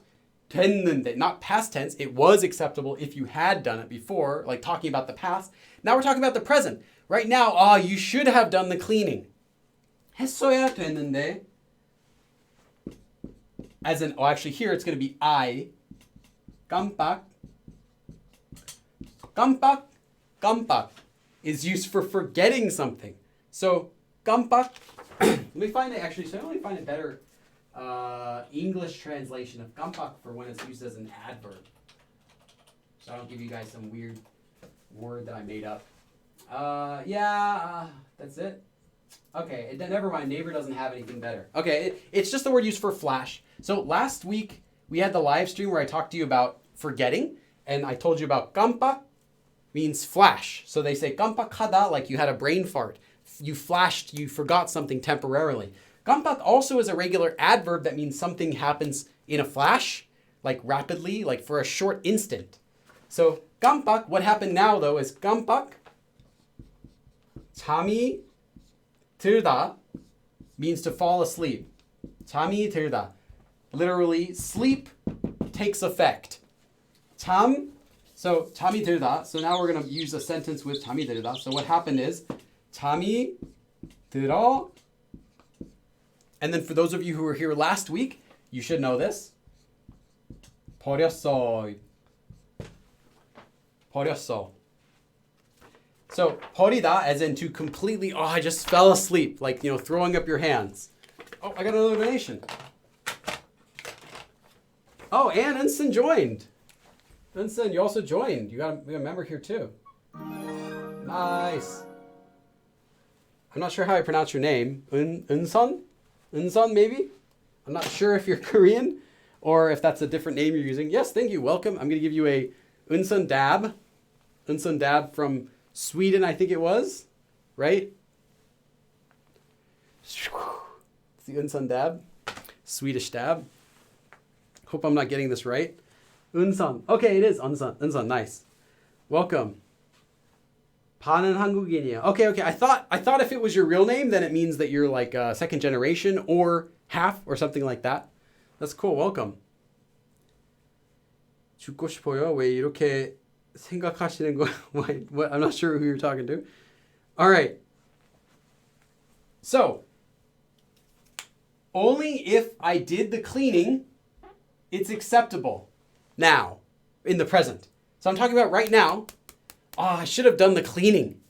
됐는데, not past tense. It was acceptable if you had done it before, like talking about the past. Now we're talking about the present. Right now, you should have done the cleaning. 했어야 됐는데. As in, actually here it's going to be I. 깜빡. 깜빡 is used for forgetting something. So, 깜빡. Let me find it actually. So I only find a better English translation of 깜빡 for when it's used as an adverb. So I don't give you guys some weird word that I made up. That's it. Okay, never mind. Neighbor doesn't have anything better. Okay, it's just the word used for flash. So last week we had the live stream where I talked to you about forgetting, and I told you about 깜빡 means flash. So they say 깜빡하다 like you had a brain fart. You flashed, you forgot something temporarily. 깜빡 also is a regular adverb that means something happens in a flash, like rapidly, like for a short instant. So 깜빡, what happened now though is 깜빡 잠이 들다 means to fall asleep. 잠이 들다. Literally, sleep takes effect. 잠, so 잠이 들다. So now we're going to use a sentence with 잠이 들다. So what happened is 잠이 들어. And then for those of you who were here last week, you should know this. 버렸어. 버렸어. So 버리다 as in to completely, I just fell asleep, like, throwing up your hands. Oh, I got another donation. Oh, and Unsen joined. Unsen, you also joined. We got a member here too. Nice. I'm not sure how I pronounce your name. Unsun? Unsun, maybe? I'm not sure if you're Korean or if that's a different name you're using. Yes, thank you. Welcome. I'm going to give you a Unsun dab. Unsun dab from Sweden, I think it was. Right? It's the Unsun dab. Swedish dab. Hope I'm not getting this right. Unsun. Okay, it is Unsun. Unsun, nice. Welcome. 반은 한국인이야. Okay. I thought if it was your real name, then it means that you're like second generation or half or something like that. That's cool. Welcome. 죽고 싶어요. 왜 이렇게 생각하시는 거? What? I'm not sure who you're talking to. All right. So, only if I did the cleaning, it's acceptable now, in the present. So I'm talking about right now. I should have done the cleaning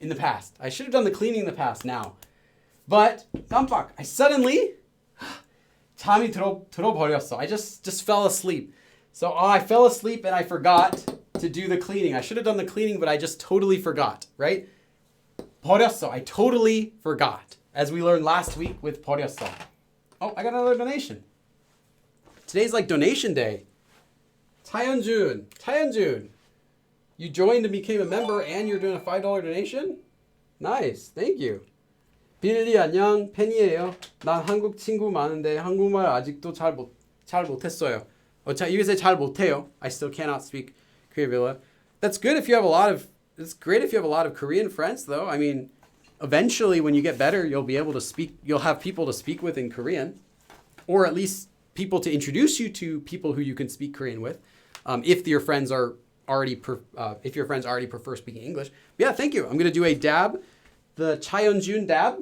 in the past. I should have done the cleaning in the past now. But 깜빡, I suddenly 잠이 들어버렸어. I just fell asleep. So I fell asleep and I forgot to do the cleaning. I should have done the cleaning, but I just totally forgot, right? 버렸어. I totally forgot. As we learned last week with 버렸어. Oh, I got another donation. Today's like donation day. Taeyeonjun. You joined and became a member and you're doing a $5 donation? Nice. Thank you. 빌리 안녕. 팬이에요. 난 한국 친구 많은데 한국말 아직도 잘 못했어요. You say 잘 못해요. I still cannot speak Korean Villa. That's good if you have a lot of it's great if you have a lot of Korean friends though. I mean, eventually when you get better, you'll be able to speak, you'll have people to speak with in Korean, or at least people to introduce you to people who you can speak Korean with. If your friends already prefer speaking English. But yeah, thank you. I'm going to do a dab, the Chaeyeonjun dab.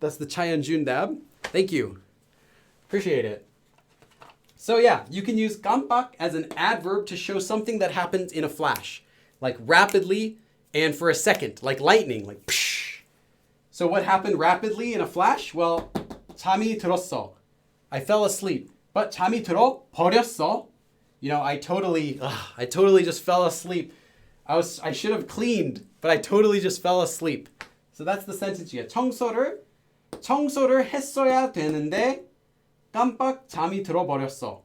That's the Chaeyeonjun dab. Thank you. Appreciate it. So yeah, you can use 깜빡 as an adverb to show something that happens in a flash, like rapidly and for a second, like lightning, like psh. So what happened rapidly in a flash? Well, 잠이 들었어. I fell asleep. But 잠이 들어 버렸어. I totally just fell asleep. I should have cleaned, but I totally just fell asleep. So that's the sentence you get. 청소를 했어야 되는데 깜빡 잠이 들어 버렸어.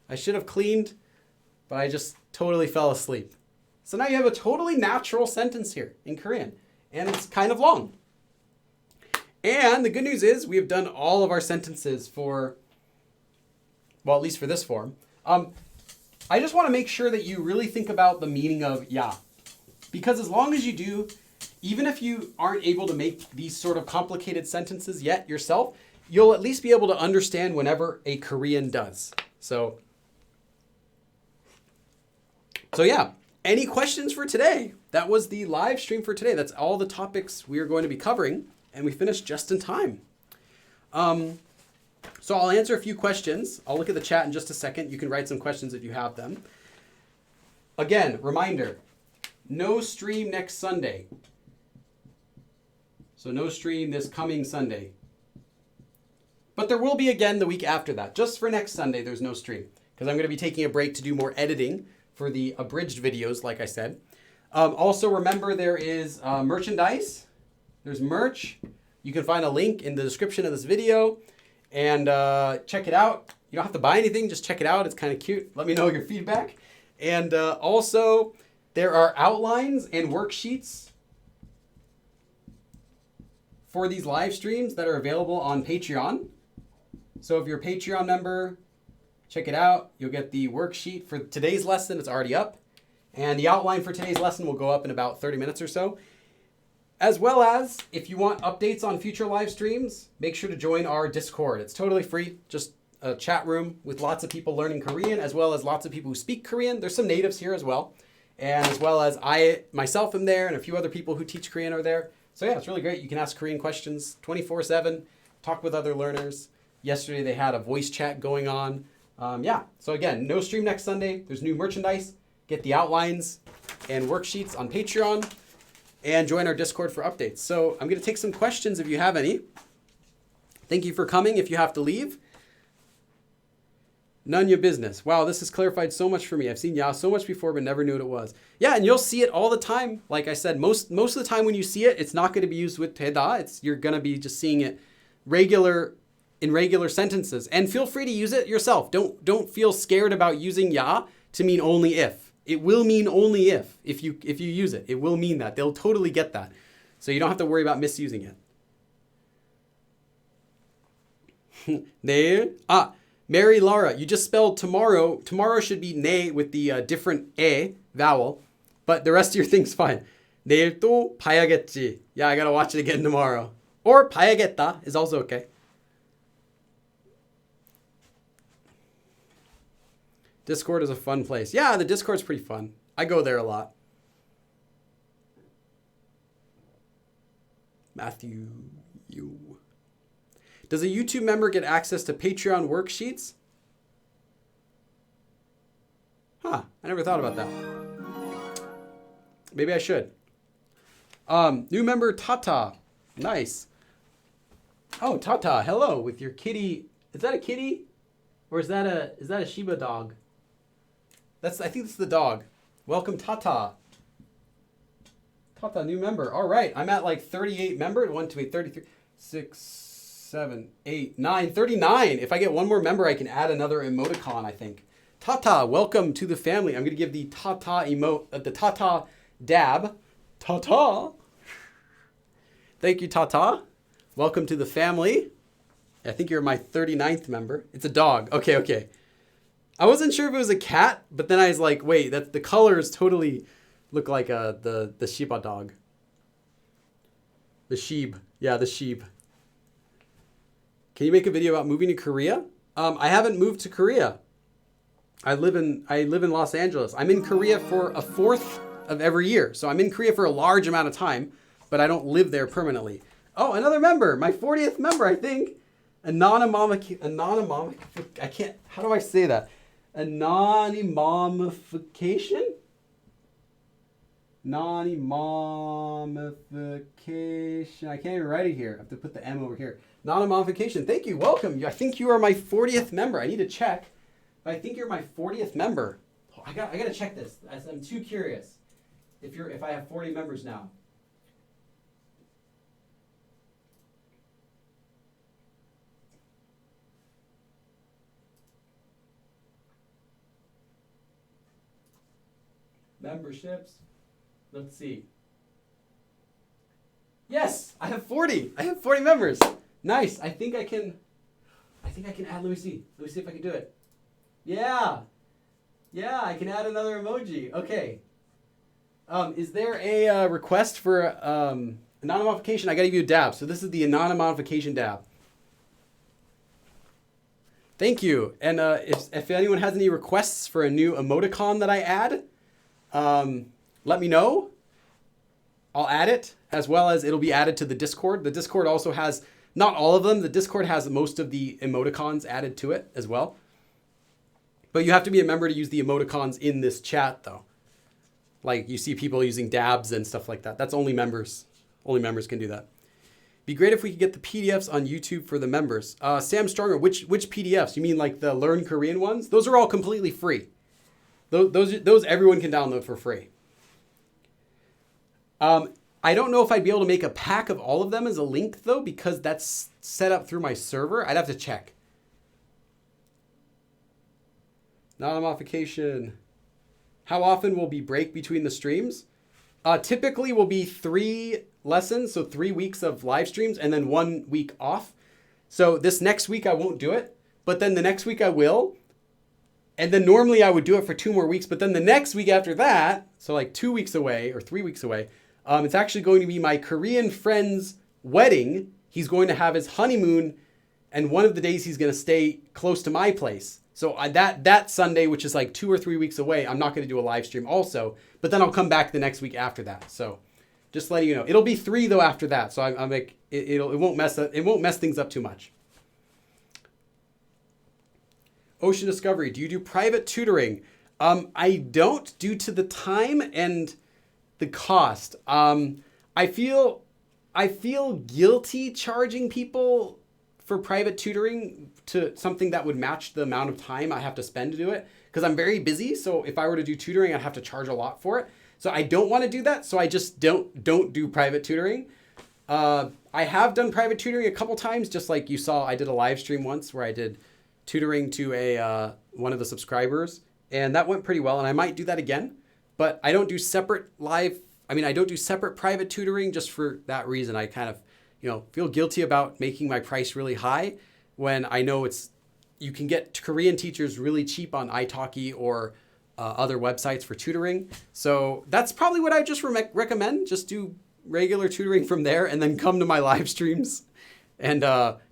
I should have cleaned, but I just totally fell asleep. So now you have a totally natural sentence here in Korean, and it's kind of long. And the good news is we have done all of our sentences for, well, at least for this form. I just want to make sure that you really think about the meaning of ya. Because as long as you do, even if you aren't able to make these sort of complicated sentences yet yourself, you'll at least be able to understand whenever a Korean does. So yeah, any questions for today? That was the live stream for today. That's all the topics we are going to be covering, and we finished just in time. So I'll answer a few questions. I'll look at the chat in just a second. You can write some questions if you have them. Again, reminder, no stream next Sunday. So no stream this coming Sunday. But there will be again the week after that. Just for next Sunday, there's no stream. Because I'm going to be taking a break to do more editing for the abridged videos, like I said. Also, remember there is merchandise. There's merch. You can find a link in the description of this video and check it out. You don't have to buy anything. Just check it out. It's kind of cute. Let me know your feedback. And also, there are outlines and worksheets for these live streams that are available on Patreon. So if you're a Patreon member, check it out. You'll get the worksheet for today's lesson. It's already up. And the outline for today's lesson will go up in about 30 minutes or so. As well as, if you want updates on future live streams, make sure to join our Discord. It's totally free. Just a chat room with lots of people learning Korean, as well as lots of people who speak Korean. There's some natives here as well. And as well as I myself am there, and a few other people who teach Korean are there. So yeah, it's really great. You can ask Korean questions 24/7, talk with other learners. Yesterday they had a voice chat going on. So again, no stream next Sunday. There's new merchandise. Get the outlines and worksheets on Patreon. And join our Discord for updates. So I'm going to take some questions if you have any. Thank you for coming if you have to leave. None your business. Wow, this has clarified so much for me. I've seen ya so much before, but never knew what it was. Yeah, and you'll see it all the time. Like I said, most of the time when you see it, it's not going to be used with teda. You're going to be just seeing it in regular sentences. And feel free to use it yourself. Don't feel scared about using ya to mean only if. It will mean only if you use it. It will mean that. They'll totally get that. So you don't have to worry about misusing it. 내일. Mary Lara, you just spelled tomorrow. Tomorrow should be 네 with the different e vowel, but the rest of your thing's fine. 내일 또 봐야겠지. Yeah, I gotta watch it again tomorrow. Or 봐야겠다 is also okay. Discord is a fun place. Yeah, the Discord's pretty fun. I go there a lot. Matthew, you. Does a YouTube member get access to Patreon worksheets? Huh, I never thought about that. Maybe I should. New member Tata. Nice. Oh, Tata, hello with your kitty. Is that a kitty? Or is that a Shiba dog? I think that's the dog. Welcome, Tata. Tata, new member. All right, I'm at like 38 members. 1, 2, 8, 33, 6, 7, 8, 9, 39. If I get one more member, I can add another emoticon, I think. Tata, welcome to the family. I'm going to give the Tata the Tata dab. Tata. Thank you, Tata. Welcome to the family. I think you're my 39th member. It's a dog. Okay. I wasn't sure if it was a cat, but then I was like, wait, the colors totally look like the Shiba dog. The sheep. Yeah, the sheep. Can you make a video about moving to Korea? I haven't moved to Korea. I live in Los Angeles. I'm in Korea for a fourth of every year. So I'm in Korea for a large amount of time, but I don't live there permanently. Oh, another member, my 40th member, I think. Anonymous. I can't, how do I say that? Anonymification? Anonymification. I can't even write it here. I have to put the M over here. Anonymification. Thank you. Welcome. I think you are my 40th member. I need to check. But I think you're my 40th member. Oh, I got to check this. I'm too curious. If I have 40 members now. Memberships. Let's see. Yes, I have 40. I have 40 members. Nice. I think I can add, let me see if I can do it. Yeah, I can add another emoji. Okay. Is there a request for anonymification? I got to give you a dab. So this is the anonymification dab. Thank you. And if anyone has any requests for a new emoticon that I add, let me know. I'll add it, as well as it'll be added to the Discord. The Discord also has, not all of them, the Discord has most of the emoticons added to it as well. But you have to be a member to use the emoticons in this chat, though. Like, you see people using dabs and stuff like that. That's only members. Only members can do that. Be great if we could get the PDFs on YouTube for the members. Sam Stronger, which PDFs? You mean like the Learn Korean ones? Those are all completely free. Those everyone can download for free. I don't know if I'd be able to make a pack of all of them as a link though, because that's set up through my server. I'd have to check. Not a modification. How often will be break between the streams? Typically will be 3 lessons, so 3 weeks of live streams and then 1 week off. So this next week I won't do it, but then the next week I will. And then normally I would do it for 2 more weeks, but then the next week after that, so like 2 weeks away or 3 weeks away, it's actually going to be my Korean friend's wedding. He's going to have his honeymoon, and one of the days he's going to stay close to my place. So that Sunday, which is like 2 or 3 weeks away, I'm not going to do a live stream also, but then I'll come back the next week after that. So just letting you know, it'll be 3 though after that. So I'm like, it won't mess things up too much. Ocean Discovery, do you do private tutoring? I don't, due to the time and the cost. I feel guilty charging people for private tutoring to something that would match the amount of time I have to spend to do it, because I'm very busy. So if I were to do tutoring, I'd have to charge a lot for it. So I don't want to do that. So I just don't do private tutoring. I have done private tutoring a couple times, just like you saw. I did a live stream once where I did tutoring to one of the subscribers, and that went pretty well. And I might do that again, but I don't do separate I don't do separate private tutoring just for that reason. I kind of, feel guilty about making my price really high when I know you can get Korean teachers really cheap on italki or other websites for tutoring. So that's probably what I just recommend. Just do regular tutoring from there and then come to my live streams and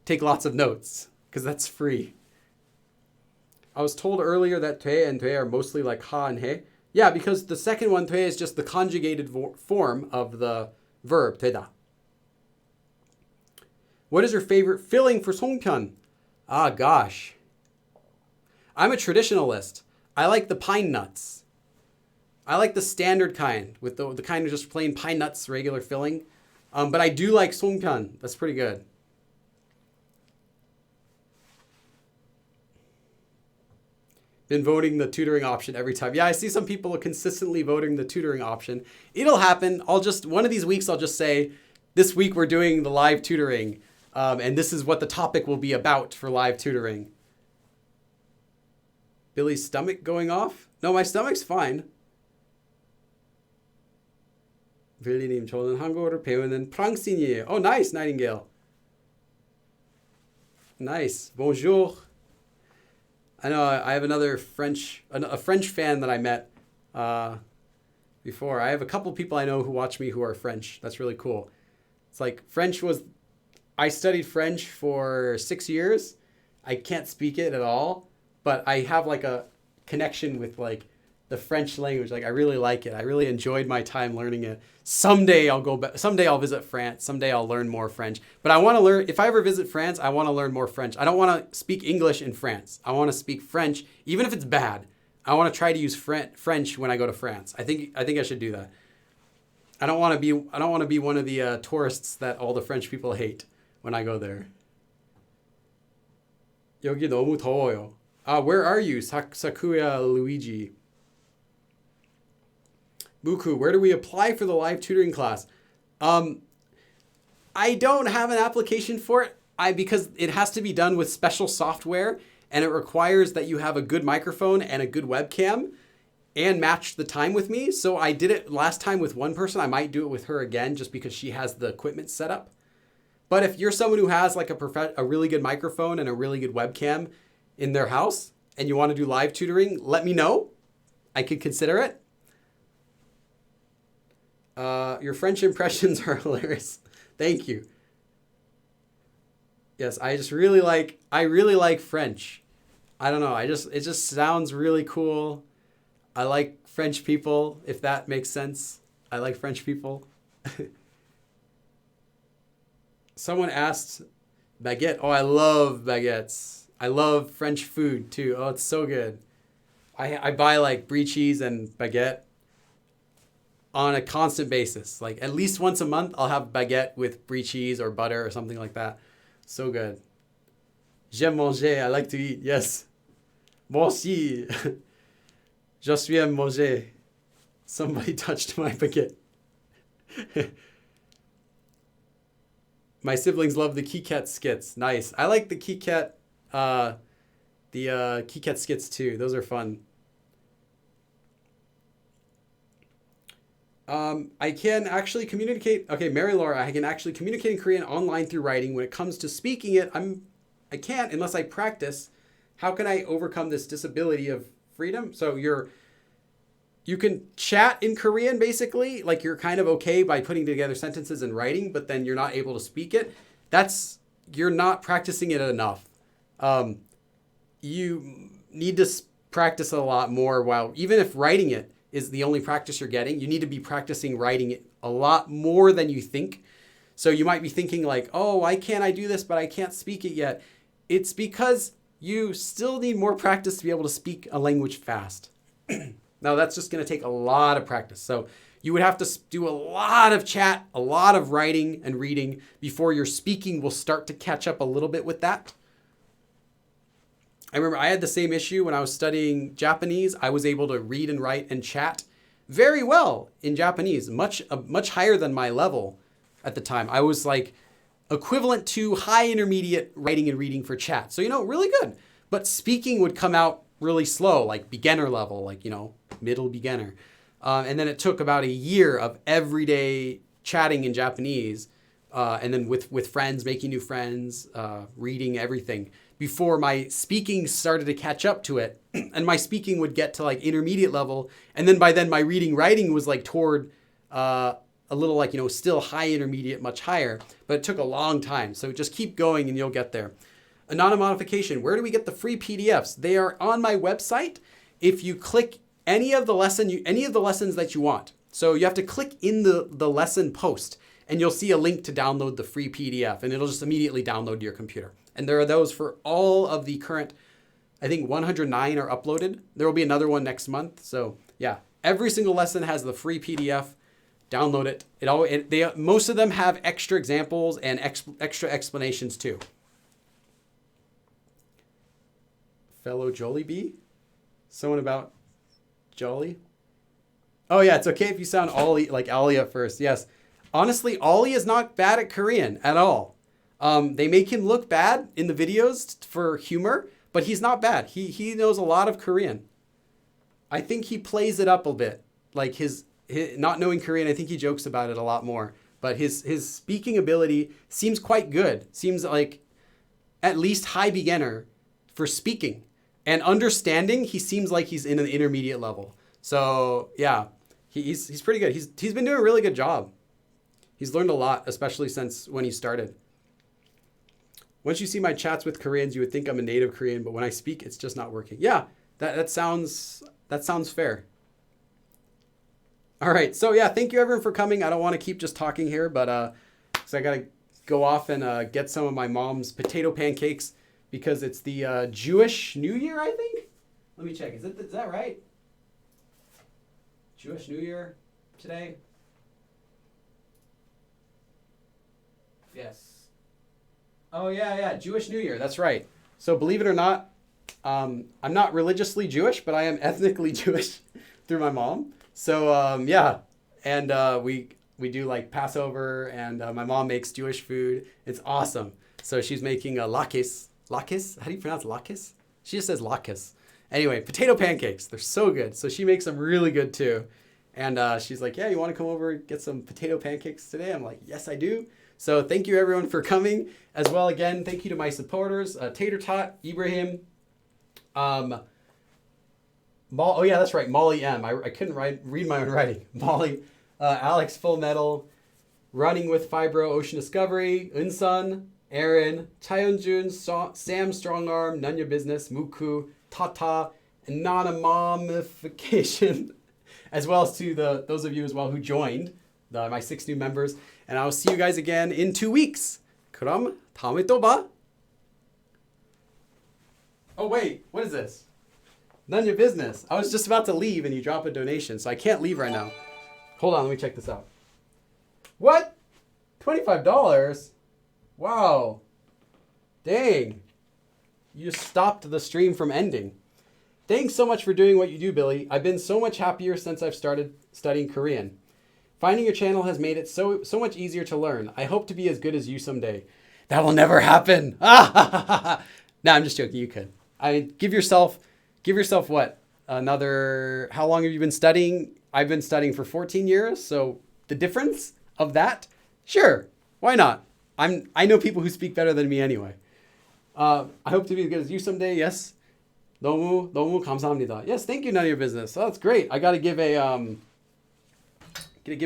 take lots of notes, because that's free. I was told earlier that 돼 and 돼 are mostly like ha and he. Yeah, because the second one, 돼, is just the conjugated form of the verb, 되다. What is your favorite filling for 송편? Ah, gosh. I'm a traditionalist. I like the pine nuts. I like the standard kind, with the kind of just plain pine nuts, regular filling. But I do like 송편. That's pretty good. Been voting the tutoring option every time. Yeah, I see some people are consistently voting the tutoring option. It'll happen. One of these weeks, I'll just say, this week we're doing the live tutoring. And this is what the topic will be about for live tutoring. Billy's stomach going off? No, my stomach's fine. 빌리님, 저는 한국어를 배우는 프랑스인이에요. Oh, nice, Nightingale. Nice. Bonjour. I know I have a French fan that I met before. I have a couple people I know who watch me who are French. That's really cool. It's like I studied French for 6 years. I can't speak it at all, but I have like a connection with like the French language. Like I really like it. I really enjoyed my time learning it. Someday I'll go back. Someday I'll visit France. Someday I'll learn more French. But I want to learn, if I ever visit France, I want to learn more French. I don't want to speak English in France. I want to speak French, even if it's bad. I want to try to use French when I go to France. I think I should do that. I don't want to be one of the tourists that all the French people hate when I go there. 여기 너무 더워요. Where are you, Sakuya Luigi? Buku, where do we apply for the live tutoring class? I don't have an application for it because it has to be done with special software, and it requires that you have a good microphone and a good webcam and match the time with me. So I did it last time with one person. I might do it with her again just because she has the equipment set up. But if you're someone who has like a really good microphone and a really good webcam in their house and you want to do live tutoring, let me know. I could consider it. Your French impressions are hilarious. Thank you. Yes, I really like French. I don't know. It just sounds really cool. I like French people, if that makes sense. I like French people. Someone asked baguette. Oh, I love baguettes. I love French food too. Oh, it's so good. I buy like brie cheese and baguette on a constant basis. Like at least once a month, I'll have baguette with brie cheese or butter or something like that. So good. J'aime manger. I like to eat. Yes. Moi aussi. Je suis aime manger. Somebody touched my baguette. My siblings love the KitKat skits. Nice. I like the KitKat KitKat skits too. Those are fun. I can actually communicate. Okay, Mary Laura, I can actually communicate in Korean online through writing. When it comes to speaking it, I can't unless I practice. How can I overcome this disability of freedom? So you can chat in Korean basically, like you're kind of okay by putting together sentences and writing, but then you're not able to speak it. You're not practicing it enough. You need to practice a lot more while, even if writing it is the only practice you're getting, you need to be practicing writing it a lot more than you think. So you might be thinking like, oh, why can't I do this, but I can't speak it yet? It's because you still need more practice to be able to speak a language fast. Now that's just going to take a lot of practice. So you would have to do a lot of chat, a lot of writing and reading before your speaking will start to catch up a little bit with that. I remember I had the same issue when I was studying Japanese. I was able to read and write and chat very well in Japanese, much higher than my level at the time. I was like equivalent to high intermediate writing and reading for chat. So, really good. But speaking would come out really slow, like beginner level, like, middle beginner. And then it took about a year of everyday chatting in Japanese, and then with friends, making new friends, reading everything, before my speaking started to catch up to it. And my speaking would get to like intermediate level. And then by then my writing was like toward a little like, still high intermediate, much higher. But it took a long time. So just keep going and you'll get there. Anonymous modification. Where do we get the free PDFs? They are on my website. If you click any of the lessons that you want. So you have to click in the lesson post and you'll see a link to download the free PDF and it'll just immediately download to your computer. And there are those for all of the current, I think 109 are uploaded. There will be another one next month. So yeah, every single lesson has the free PDF. Download it. Most of them have extra examples and extra explanations too. Fellow Jollibee? Someone about Jolly? Oh yeah, it's okay if you sound Ollie like Ali at first. Yes. Honestly, Ollie is not bad at Korean at all. They make him look bad in the videos for humor, but he's not bad. He knows a lot of Korean. I think he plays it up a bit. Like his not knowing Korean, I think he jokes about it a lot more. But his speaking ability seems quite good. Seems like at least high beginner for speaking. And understanding, he seems like he's in an intermediate level. So yeah, he's pretty good. He's been doing a really good job. He's learned a lot, especially since when he started. Once you see my chats with Koreans, you would think I'm a native Korean, but when I speak, it's just not working. Yeah, that sounds fair. All right, so yeah, thank you everyone for coming. I don't want to keep just talking here, but so I gotta go off and get some of my mom's potato pancakes because it's the Jewish New Year, I think. Let me check. Is that right? Jewish New Year today? Yes. Oh yeah, Jewish New Year. That's right. So believe it or not, I'm not religiously Jewish, but I am ethnically Jewish through my mom. So yeah, and we do like Passover, and my mom makes Jewish food. It's awesome. So she's making a lakis. Lakis? How do you pronounce lakis? She just says lakis. Anyway, potato pancakes. They're so good. So she makes them really good too. And she's like, yeah, you want to come over and get some potato pancakes today? I'm like, yes, I do. So thank you everyone for coming as well. Again, thank you to my supporters, Tater Tot, Ibrahim, oh yeah, that's right, Molly M. I couldn't read my own writing. Molly, Alex Full Metal, Running with Fibro, Ocean Discovery, Unsun, Aaron, Taeyeonjun, Sam Strongarm, None Your Business, Muku, Tata, Anonymousification, as well as to those of you as well who joined, my 6 new members. And I'll see you guys again in 2 weeks. 그럼 다음에 또 봐. Oh wait, what is this? None of your business. I was just about to leave and you drop a donation, so I can't leave right now. Hold on, let me check this out. What? $25? Wow. Dang. You just stopped the stream from ending. Thanks so much for doing what you do, Billy. I've been so much happier since I've started studying Korean. Finding your channel has made it so much easier to learn. I hope to be as good as you someday. That will never happen. No, I'm just joking. You could. Give yourself what? Another, how long have you been studying? I've been studying for 14 years. So the difference of that, sure. Why not? I know people who speak better than me anyway. I hope to be as good as you someday. Yes. 너무 감사합니다. Yes, thank you, None of Your Business. Oh, that's great. I gotta give a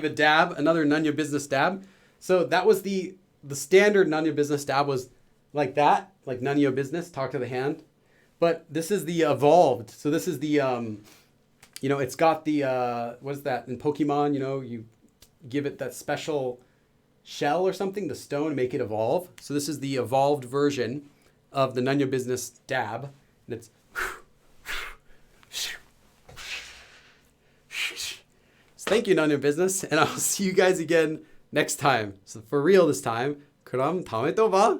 dab, another None of Your Business dab. So that was the standard None of Your Business dab was like that, like None of Your Business, talk to the hand. But this is the evolved. So this is the it's got the what is that in Pokemon? You give it that special shell or something, the stone, make it evolve. So this is the evolved version of the None of Your Business dab, and it's thank you, None of Your Business, and I'll see you guys again next time. So for real this time. 그럼 다음에 또 봐.